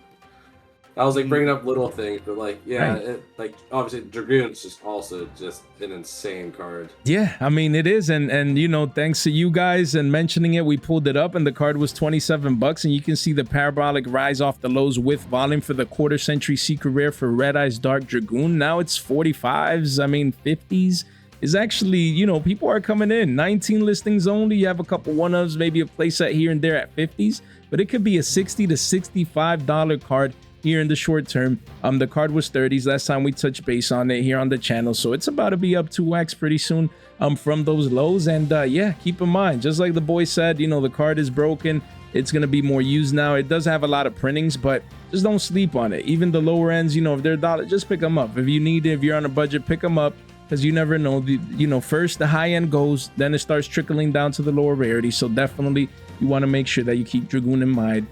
C: I was like bringing up little things, but like, yeah, like obviously Dragoon's just also just an insane card.
A: Yeah, I mean it is, and you know, thanks to you guys and mentioning it, we pulled it up, and the card was $27, and you can see the parabolic rise off the lows with volume for the quarter century secret rare for Red Eyes Dark Dragoon. Now it's 45s. I mean 50s is actually, you know, people are coming in. 19 listings only. You have a couple one-ofs, maybe a playset here and there at 50s, but it could be a $60 to $65 card here in the short term. The card was 30s last time we touched base on it here on the channel, so it's about to be up 2x pretty soon from those lows. And yeah, keep in mind, just like the boy said, you know, the card is broken. It's going to be more used now. It does have a lot of printings, but just don't sleep on it. Even the lower ends, you know, if they're $1, just pick them up. If you need it, if you're on a budget, pick them up, because you never know. You know, first the high end goes, then it starts trickling down to the lower rarity. So definitely you want to make sure that you keep Dragoon in mind.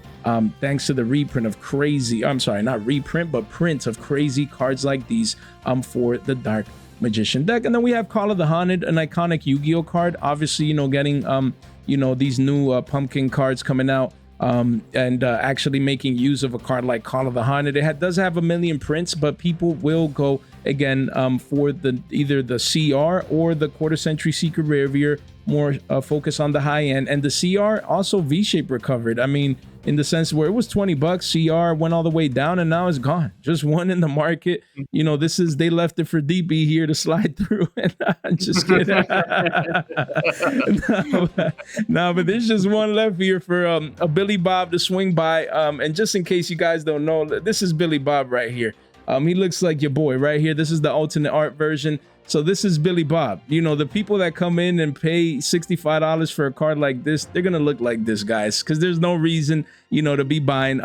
A: Thanks to the reprint of crazy, I'm sorry, not reprint, but print of crazy cards like these for the Dark Magician deck. And then we have Call of the Haunted, an iconic Yu-Gi-Oh card. Obviously, you know, getting you know, these new pumpkin cards coming out, and actually making use of a card like Call of the Haunted. It does have a million prints, but people will go again for either the CR or the quarter century secret rare if you're more focus on the high end. And the CR also V-shape recovered. I mean, in the sense where it was $20, CR went all the way down and now it's gone. Just one in the market. You know, they left it for DB here to slide through. And I'm just kidding. no, but there's just one left here for a Billy Bob to swing by. And just in case you guys don't know, this is Billy Bob right here. He looks like your boy right here. This is the alternate art version. So this is Billy Bob. You know, the people that come in and pay $65 for a card like this, they're going to look like this, guys, because there's no reason, you know, to be buying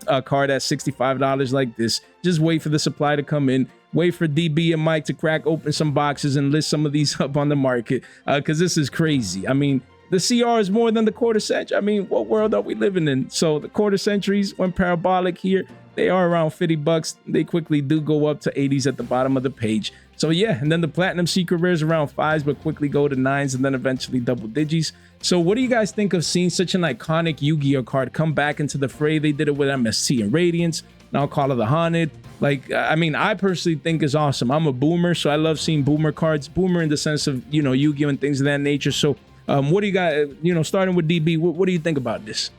A: a card at $65 like this. Just wait for the supply to come in. Wait for DB and Mike to crack open some boxes and list some of these up on the market, because this is crazy. I mean, the CR is more than the quarter century. I mean, what world are we living in? So the quarter centuries went parabolic here. They are around $50. They quickly do go up to 80s at the bottom of the page. So yeah, and then the platinum secret rares around 5s, but quickly go to 9s and then eventually double digits. So what do you guys think of seeing such an iconic Yu-Gi-Oh card come back into the fray? They did it with MST and Radiance, now Call of the Haunted. Like, I mean, I personally think is awesome. I'm a boomer, so I love seeing boomer cards. Boomer in the sense of, you know, Yu-Gi-Oh and things of that nature. So what do you got, you know, starting with DB, what do you think about this?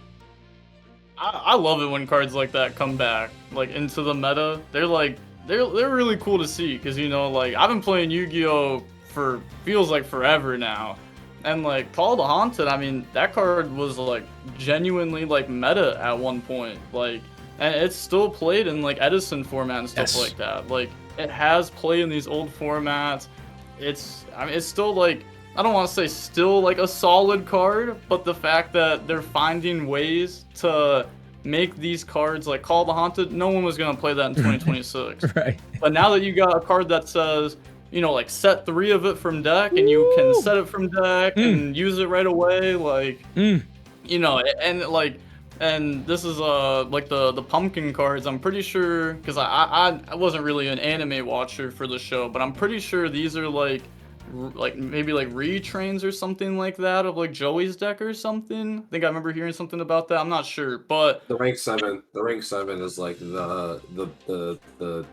B: I love it when cards like that come back, like into the meta. They're really cool to see, because, you know, like I've been playing Yu-Gi-Oh for feels like forever now, And like Call of the Haunted, I mean, that card was like genuinely like meta at one point. Like, and it's still played in like Edison format and stuff like that. Like, it has played in these old formats. I mean, it's still like, I don't want to say still like a solid card, but the fact that they're finding ways to make these cards like Call of the Haunted, no one was gonna play that in 2026.
A: Right.
B: But now that you got a card that says, you know, like set 3 of it from deck, and you can set it from deck and use it right away, like, you know, and this is like the pumpkin cards. I'm pretty sure, because I wasn't really an anime watcher for the show, but I'm pretty sure these are like maybe like retrains or something like that of like Joey's deck or something. I think I remember hearing something about that. I'm not sure, but
C: the rank 7 is like the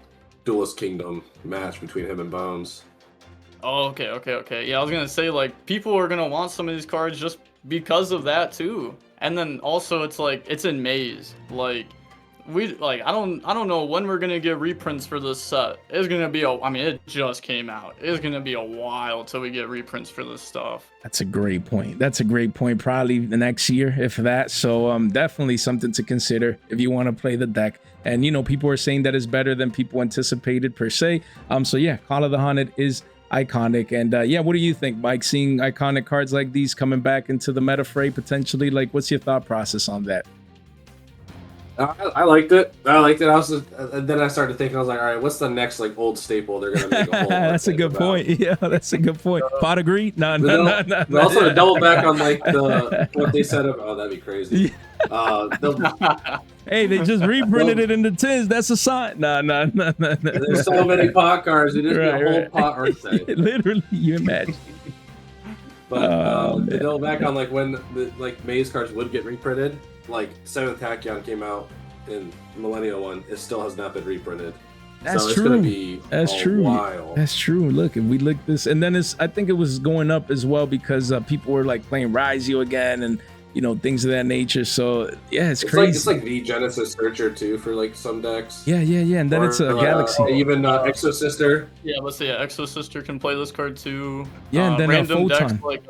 C: Duelist Kingdom match between him and Bones.
B: Oh, okay. Yeah, I was gonna say, like, people are gonna want some of these cards just because of that too. And then also it's like it's in Maze. Like, I don't know when we're gonna get reprints for this set. It's gonna be I mean, it just came out. It's gonna be a while till we get reprints for this stuff.
A: That's a great point. Probably the next year, if that. So definitely something to consider if you want to play the deck. And you know, people are saying that it's better than people anticipated per se. So yeah, Call of the Haunted is iconic. And yeah, what do you think, Mike? Seeing iconic cards like these coming back into the meta fray potentially, like, what's your thought process on that?
C: I liked it. And then I started thinking, I was like, all right, what's the next like old staple they're gonna make a whole
A: That's a good point. Yeah, that's a good point. Pot of greed? No.
C: But also to double back on like what they said about, oh, that'd be crazy.
A: Hey, they just reprinted it in the tins. That's a sign. No.
C: There's so many pot cards. It is a whole pot art set.
A: Literally, you imagine.
C: But to double back on like when the like Maze cards would get reprinted. Like 7th Tachyon came out in Millennial one, it still has not been reprinted.
A: That's
C: so it's
A: true.
C: Gonna be a while.
A: That's true. Look, if we look this, and then I think it was going up as well because people were like playing Yugioh again, and you know, things of that nature. So yeah, it's crazy.
C: It's like the Genesis Searcher too for like some decks.
A: Yeah, and then it's a Galaxy.
C: Even Exo Sister.
B: Yeah, let's say Exo Sister can play this card too.
A: Yeah, and then
B: random
A: decks
B: like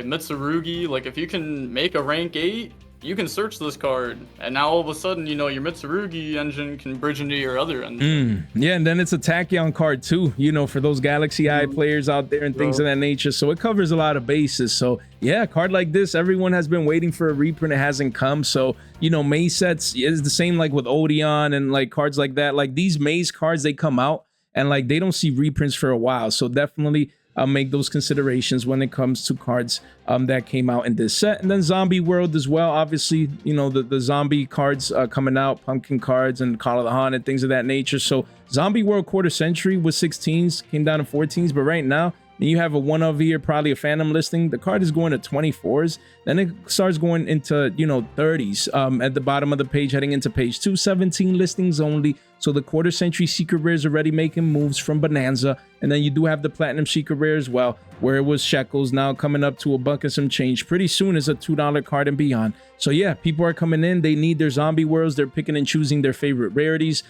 B: Mitsurugi. Like if you can make a rank 8. You can search this card, and now all of a sudden, you know, your Mitsurugi engine can bridge into your other engine.
A: Yeah, and then it's a Tachyon card too, you know, for those Galaxy Eye players out there and things of that nature. So it covers a lot of bases. So yeah, a card like this, everyone has been waiting for a reprint. It hasn't come. So, you know, Maze sets is the same like with Odeon and like cards like that. Like these Maze cards, they come out and like they don't see reprints for a while. So definitely make those considerations when it comes to cards that came out in this set. And then Zombie World as well. Obviously, you know, the zombie cards coming out, pumpkin cards and Call of the Haunted, things of that nature. So Zombie World Quarter Century was 16s, came down to 14s, but right now you have a one of here, probably a Phantom listing. The card is going to 24s. Then it starts going into, you know, 30s at the bottom of the page, heading into page 217 listings only. So the Quarter Century Secret Rare is already making moves from Bonanza. And then you do have the Platinum Secret Rare as well, where it was shekels, now coming up to $1 and some change. Pretty soon is a $2 card and beyond. So yeah, people are coming in. They need their Zombie Worlds. They're picking and choosing their favorite rarities.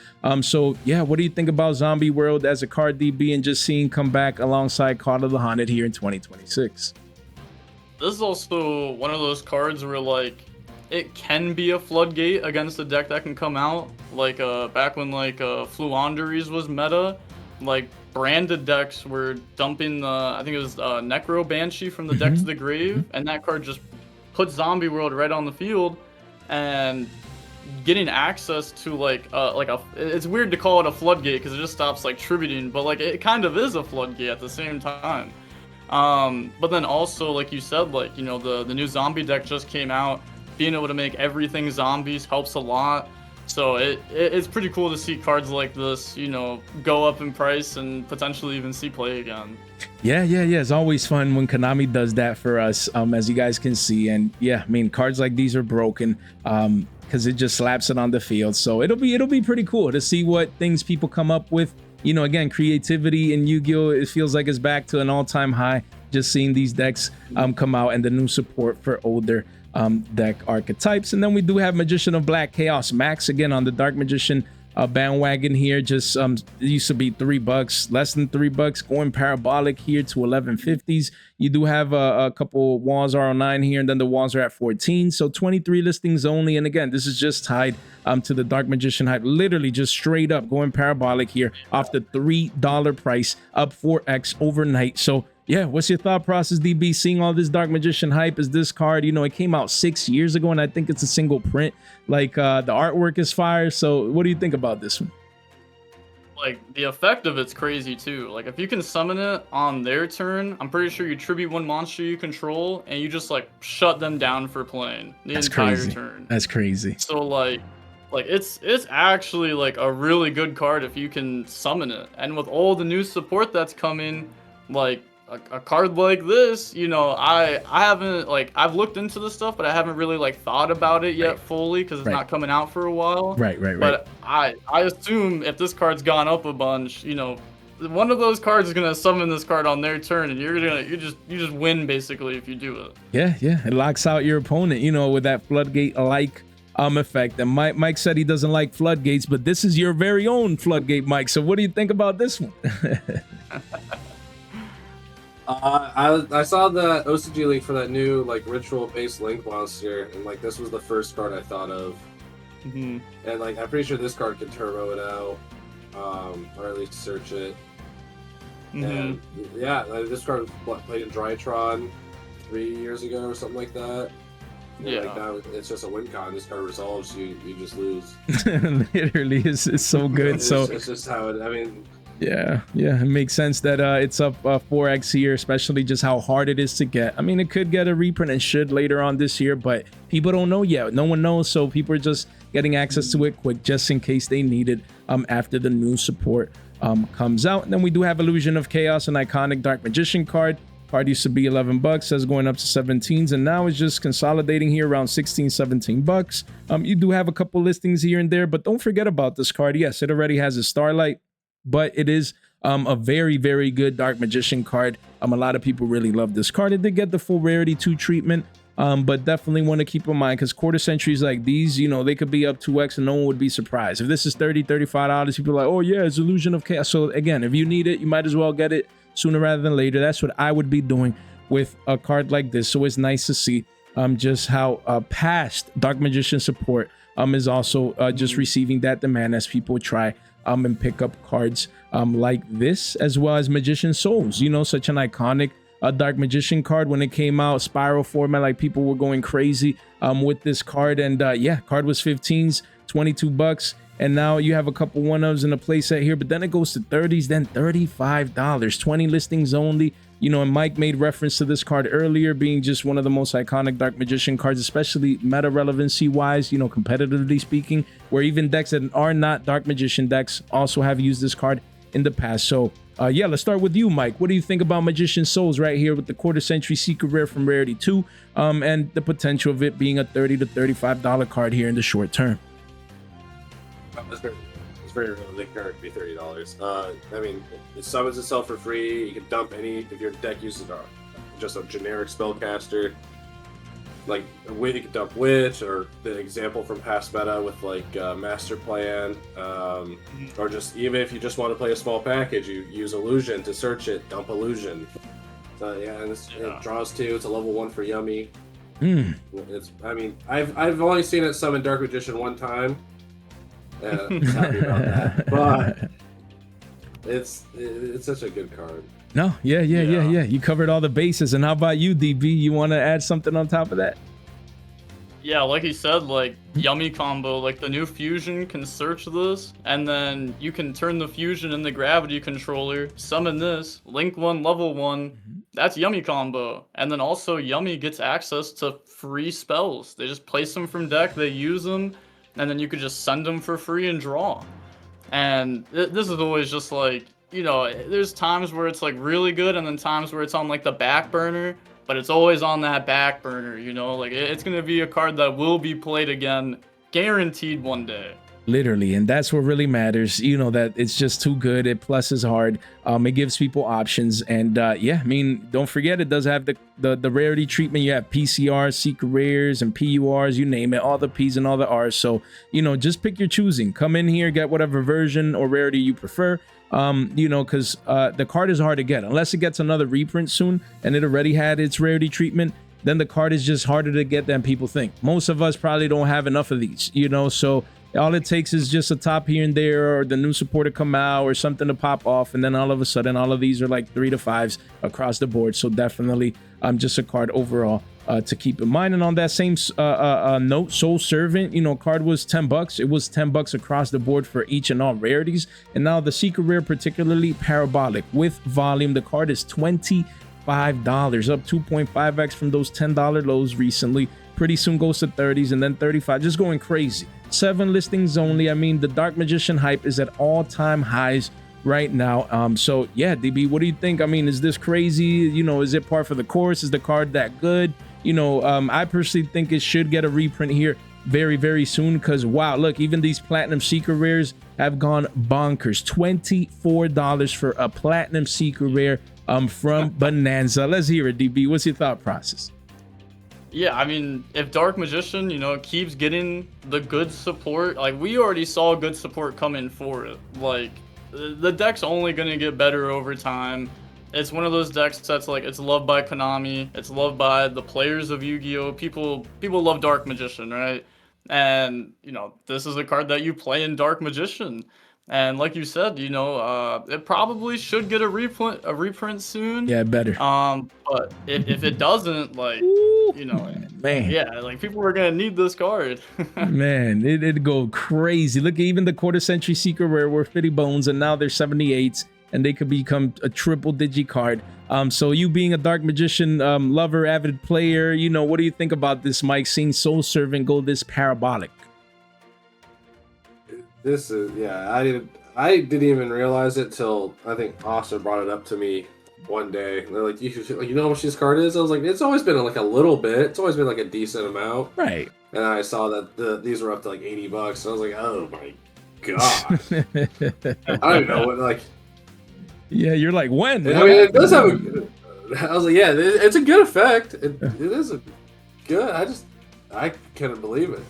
A: So yeah, what do you think about Zombie World as a card DB and just seeing come back alongside Call of the Haunted here in 2026?
B: This is also one of those cards where like it can be a floodgate against a deck that can come out. Like back when like Fluanderies was meta, like branded decks were dumping the, I think it was Necro Banshee from the deck to the grave, and that card just put Zombie World right on the field. And getting access to like a, it's weird to call it a floodgate because it just stops like tributing, but like it kind of is a floodgate at the same time. But then also, like you said, like, you know, the new zombie deck just came out. Being able to make everything zombies helps a lot. So it's pretty cool to see cards like this, you know, go up in price and potentially even see play again.
A: Yeah. It's always fun when Konami does that for us, as you guys can see. And yeah, I mean, cards like these are broken because it just slaps it on the field. So it'll be pretty cool to see what things people come up with. You know, again, creativity in Yu-Gi-Oh! It feels like it's back to an all-time high. Just seeing these decks come out and the new support for older deck archetypes. And then we do have Magician of Black Chaos Max again on the Dark Magician bandwagon here. Just it used to be $3, less than $3, going parabolic here to 1150s. You do have a couple walls are on 9 here, and then the walls are at 14. So 23 listings only. And again, this is just tied to the Dark Magician hype, literally just straight up going parabolic here off the $3 price, up 4x overnight. So yeah, what's your thought process, DB, seeing all this Dark Magician hype? Is this card, you know, it came out 6 years ago, and I think it's a single print. Like, the artwork is fire. So what do you think about this one?
B: Like, the effect of it's crazy too. Like, if you can summon it on their turn, I'm pretty sure you tribute one monster you control, and you just like shut them down for playing the entire turn.
A: That's crazy.
B: So like it's actually like a really good card if you can summon it. And with all the new support that's coming, like a card like this, you know, I haven't, like, I've looked into this stuff, but I haven't really like thought about it yet fully because it's not coming out for a while.
A: Right.
B: But I assume if this card's gone up a bunch, you know, one of those cards is gonna summon this card on their turn, and you just win basically if you do it.
A: Yeah, it locks out your opponent, you know, with that floodgate like effect. And Mike said he doesn't like floodgates, but this is your very own floodgate, Mike. So what do you think about this one?
C: I saw the OCG link for that new like ritual-based link monster, and like this was the first card I thought of. And like I'm pretty sure this card can turbo it out, or at least search it. And yeah, like, this card was played in Drytron 3 years ago or something like that. And like now it's just a win con. This card resolves, you just lose.
A: Literally, it's so good.
C: It's just how it. I mean.
A: Yeah, it makes sense that it's up 4x here, especially just how hard it is to get. I mean, it could get a reprint and should later on this year, but people don't know yet. No one knows, so people are just getting access to it quick just in case they need it after the new support comes out. And then we do have Illusion of Chaos, an iconic Dark Magician card. Card used to be $11, says going up to 17s, and now it's just consolidating here around 16, 17 bucks. You do have a couple listings here and there, but don't forget about this card. Yes, it already has a Starlight, but it is a very, very good Dark Magician card. A lot of people really love this card. It did get the full Rarity 2 treatment, but definitely want to keep in mind because quarter centuries like these, you know, they could be up 2x and no one would be surprised. If this is $30, $35, people are like, oh yeah, it's Illusion of Chaos. So again, if you need it, you might as well get it sooner rather than later. That's what I would be doing with a card like this. So it's nice to see just how past Dark Magician support is also just receiving that demand as people try and pick up cards like this, as well as Magician Souls, you know, such an iconic Dark Magician card. When it came out, spiral format, like people were going crazy with this card. And yeah, card was 15s, 22 bucks. And now you have a couple one-ofs in a playset here, but then it goes to 30s, then $35, 20 listings only. You know, and Mike made reference to this card earlier being just one of the most iconic Dark Magician cards, especially meta relevancy wise, you know, competitively speaking, where even decks that are not Dark Magician decks also have used this card in the past. So yeah, let's start with you, Mike. What do you think about Magician Souls right here with the quarter century secret rare from Rarity 2 and the potential of it being a $30 to $35 card here in the short term?
C: It's very realistic. Card could be $30. I mean, it summons itself for free. You can dump any if your deck uses just a generic spellcaster. Like you can dump Witch, or the example from past meta with like Master Plan, or just even if you just want to play a small package, you use Illusion to search it. Dump Illusion. So yeah, and it draws 2. It's a level 1 for Yummy. It's. I mean, I've only seen it summon Dark Magician one time. I'm happy about that, but it's such a good card.
A: No, yeah. You covered all the bases. And how about you, DB? You want to add something on top of that?
B: Yeah, like you said, like Yummy combo, like the new fusion can search this, and then you can turn the fusion in the gravity controller, summon this, link 1, level 1. That's Yummy combo. And then also Yummy gets access to free spells. They just place them from deck, they use them, and then you could just send them for free and draw. And this is always just like, you know, there's times where it's like really good and then times where it's on like the back burner, but it's always on that back burner, you know, like it's going to be a card that will be played again, guaranteed one day.
A: Literally, and that's what really matters. You know, that it's just too good. It pluses hard. It gives people options, and yeah, I mean, don't forget it does have the rarity treatment. You have PCRs, secret rares, and PURs. You name it, all the P's and all the R's. So you know, just pick your choosing. Come in here, get whatever version or rarity you prefer. You know, because the card is hard to get unless it gets another reprint soon, and it already had its rarity treatment. Then the card is just harder to get than people think. Most of us probably don't have enough of these. You know, so. All it takes is just a top here and there, or the new support to come out, or something to pop off, and then all of a sudden all of these are like 3 to 5s across the board. So definitely just a card overall to keep in mind. And on that same note, Soul Servant, you know, card was $10. It was $10 across the board for each and all rarities. And now the secret rare, particularly Parabolic with volume, the card is $25, up 2.5x from those $10 lows recently. Pretty soon goes to 30s and then 35, just going crazy. 7 listings only. I mean, the Dark Magician hype is at all-time highs right now. So yeah, DB, what do you think? I mean, is this crazy? You know, is it par for the course? Is the card that good? You know, I personally think it should get a reprint here very, very soon, because wow, look, even these platinum secret rares have gone bonkers. $24 for a platinum secret rare from Bonanza. Let's hear it, DB. What's your thought process?
B: Yeah, I mean, if Dark Magician, you know, keeps getting the good support, like, we already saw good support coming for it. Like, the deck's only going to get better over time. It's one of those decks that's, like, it's loved by Konami. It's loved by the players of Yu-Gi-Oh! People love Dark Magician, right? And, you know, this is a card that you play in Dark Magician. And like you said, you know, it probably should get a reprint soon.
A: Yeah, better.
B: But if it doesn't, like, you know,
A: man,
B: yeah, like, people are gonna need this card.
A: Man, it'd go crazy. Look, even the quarter century secret rare were 50 bones, and now they're 78s, and they could become a triple digi card. So you being a Dark Magician lover, avid player, you know, what do you think about this, Mike? Seeing Soul Servant go this Parabolic.
C: This is, yeah, I didn't even realize it till I think Austin brought it up to me one day. They're like, you know how much this card is? I was like, it's always been like a little bit. It's always been like a decent amount.
A: Right.
C: And I saw that these were up to like $80. And I was like, oh my god. I don't even know what, like.
A: Yeah, you're like, when?
C: I mean, it does have I was like, yeah, it's a good effect. It is a good. I couldn't believe it.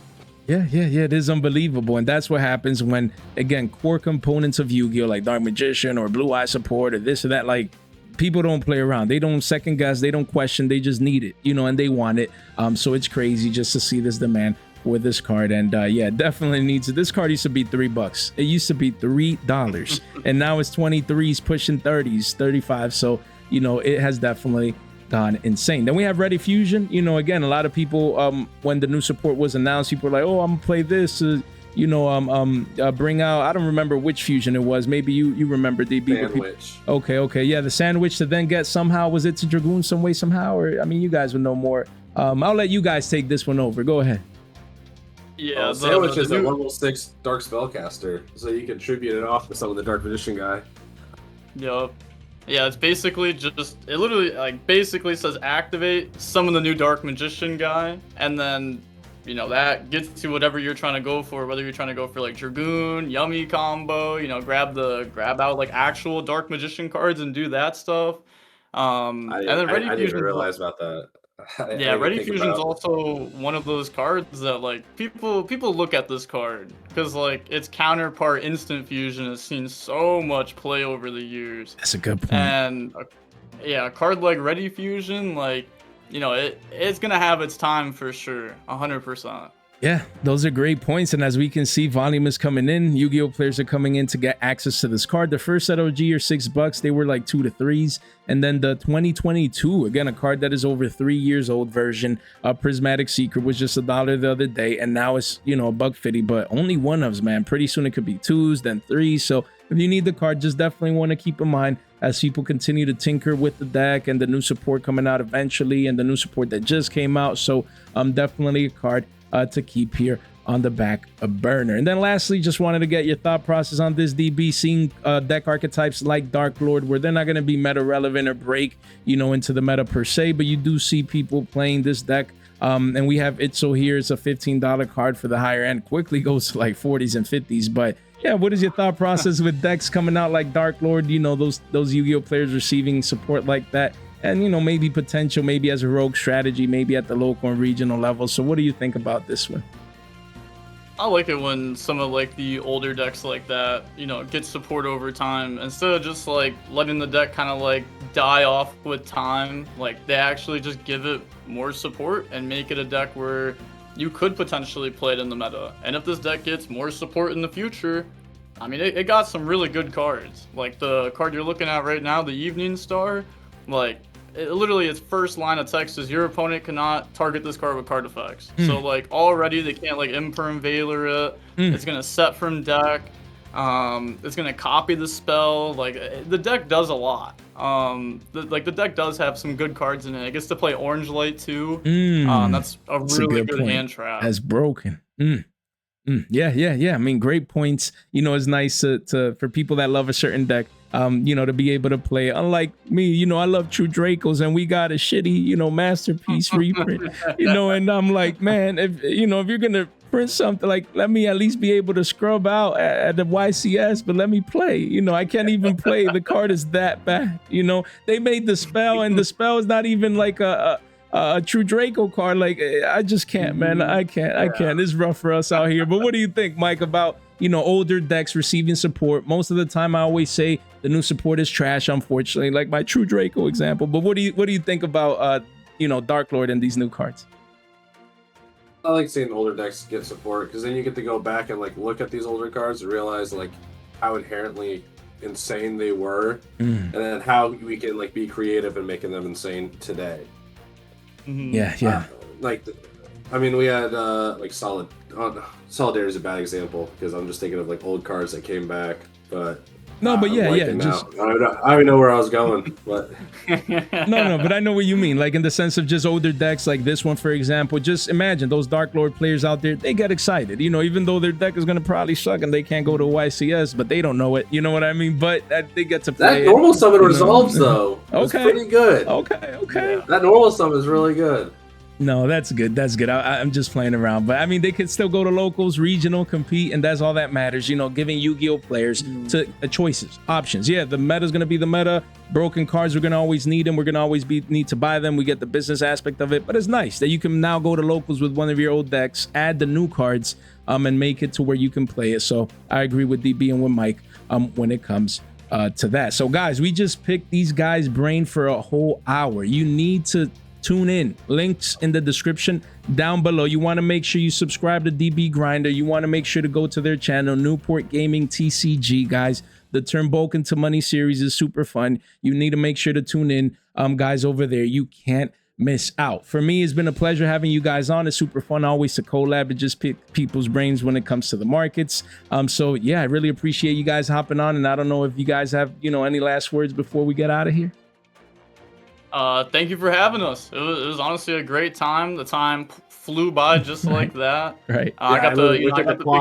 A: Yeah, it is unbelievable. And that's what happens when, again, core components of Yu-Gi-Oh! Like Dark Magician or Blue Eye support or this or that, like, people don't play around. They don't second guess. They don't question. They just need it, you know, and they want it. So it's crazy just to see this demand for this card. And yeah, definitely needs it. This card used to be $3. It used to be $3. And now it's 23s, pushing 30s, 35. So, you know, it has definitely gone insane. Then we have Ready Fusion. You know, again, a lot of people, when the new support was announced, people were like, oh, I'm gonna play this, you know, bring out, I don't remember which fusion it was. Maybe you remember, DB.
C: Sandwich.
A: Okay, yeah, the sandwich to then get somehow, was it to Dragoon some way somehow? Or, I mean, you guys would know more. I'll let you guys take this one over. Go ahead.
B: Yeah,
C: Sandwich is a level 6 Dark Spellcaster, so you can tribute it off to some of the Dark Magician guy.
B: Yep. Yeah, it's basically just, it literally, like, basically says activate summon the new Dark Magician guy, and then, you know, that gets to whatever you're trying to go for, whether you're trying to go for, like, Dragoon, Yummy combo, you know, grab out, like, actual Dark Magician cards and do that stuff. And then Ready
C: I didn't
B: Fusion,
C: even realize about that.
B: yeah, Ready Fusion's also one of those cards that, like, people look at this card because, like, its counterpart Instant Fusion has seen so much play over the years.
A: That's a good point.
B: And yeah, a card like Ready Fusion, like, you know, it's gonna have its time for sure, 100%.
A: Yeah, those are great points. And as we can see, volume is coming in. Yu-Gi-Oh! Players are coming in to get access to this card. The first set OG are $6. They were like 2 to 3s. And then the 2022, again, a card that is over 3 years old version of Prismatic Secret was just $1 the other day. And now it's, you know, $1.50, but only one ofs, man. Pretty soon it could be 2s, then 3s. So if you need the card, just definitely want to keep in mind as people continue to tinker with the deck and the new support coming out eventually and the new support that just came out. So definitely a card to keep here on the back burner. And then lastly, just wanted to get your thought process on this, DB, seeing deck archetypes like Dark Lord, where they're not going to be meta relevant or break, you know, into the meta per se, but you do see people playing this deck And we have Itzo here. It's a $15 card for the higher end. Quickly goes to like 40s and 50s. But yeah, what is your thought process with decks coming out like Dark Lord? You know, those Yu-Gi-Oh players receiving support like that, and you know, maybe potential, maybe as a rogue strategy, maybe at the local and regional level. So what do you think about this one?
B: I like it when some of like the older decks like that, you know, get support over time instead of just like letting the deck kind of like die off with time. Like they actually just give it more support and make it a deck where you could potentially play it in the meta. And if this deck gets more support in the future, I mean, it got some really good cards. Like the card you're looking at right now, the Evening Star, like literally its first line of text is your opponent cannot target this card with card effects. So like already they can't like Imperm Veiler it. It's gonna set from deck. It's gonna copy the spell. Like the deck does a lot. The deck does have some good cards in it. It gets to play Orange Light too. That's a really good hand trap.
A: That's broken. Yeah. I mean, great points. You know, it's nice to for people that love a certain deck, you know, to be able to play. Unlike me, you know, I love True Dracos, and we got a shitty, you know, Masterpiece reprint, you know, and I'm like, man, if you're gonna print something, like, let me at least be able to scrub out at the YCS, but let me play. You know, I can't even play. The card is that bad. You know, they made the spell, and the spell is not even like a True Draco card. Like, I just can't, man. I can't. It's rough for us out here. But what do you think, Mike, about, you know, older decks receiving support? Most of the time, I always say the new support is trash, unfortunately, like my True Draco example. But what do you think about you know, Dark Lord and these new cards?
C: I like seeing older decks get support, because then you get to go back and like look at these older cards and realize like how inherently insane they were, and then how we can like be creative in making them insane today.
A: Yeah.
C: Like, I mean, we had like Solidarity is a bad example because I'm just thinking of like old cards that came back, but
A: no, but yeah.
C: Just I don't even know where I was going, but
A: no, but I know what you mean. Like in the sense of just older decks, like this one, for example. Just imagine those Dark Lord players out there. They get excited, you know, even though their deck is gonna probably suck and they can't go to YCS, but they don't know it. You know what I mean? But they get to play.
C: That normal summon resolves though. It's pretty good.
A: Okay.
C: Yeah. That normal summon is really good.
A: No, that's good. I'm just playing around. But I mean, they could still go to locals, regional, compete, and that's all that matters. You know, giving Yu-Gi-Oh players to choices, options. Yeah, the meta's going to be the meta. Broken cards, we're going to always need them. We're going to always need to buy them. We get the business aspect of it. But it's nice that you can now go to locals with one of your old decks, add the new cards, and make it to where you can play it. So I agree with DB and with Mike when it comes to that. So guys, we just picked these guys' brain for a whole hour. You need to tune in. Links in the description down below. You want to make sure you subscribe to DB Grinder. You want to make sure to go to their channel, Newport Gaming TCG, guys. The Turnboken to Money series is super fun. You need to make sure to tune in, guys, over there. You can't miss out. For me, it's been a pleasure having you guys on. It's super fun always to collab and just pick people's brains when it comes to the markets. So yeah, I really appreciate you guys hopping on, and I don't know if you guys have, you know, any last words before we get out of here.
B: Thank you for having us. It was honestly a great time. The time flew by just like that.
A: Right.
B: I got to pick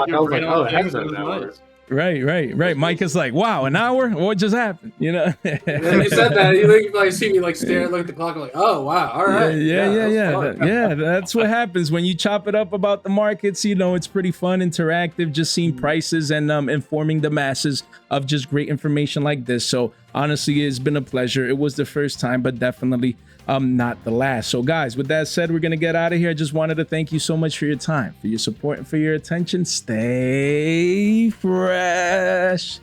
B: your brain on things. It was nice.
A: Right. Mike is like, wow, an hour? What just happened? You know?
C: And you said that. You like see me like stare, look at the clock, and like, oh wow, all right.
A: Yeah. That's what happens when you chop it up about the markets. You know, it's pretty fun, interactive, just seeing prices and informing the masses of just great information like this. So honestly, it's been a pleasure. It was the first time, but definitely not the last. So guys, with that said, we're gonna get out of here. I just wanted to thank you so much for your time, for your support, and for your attention. Stay fresh.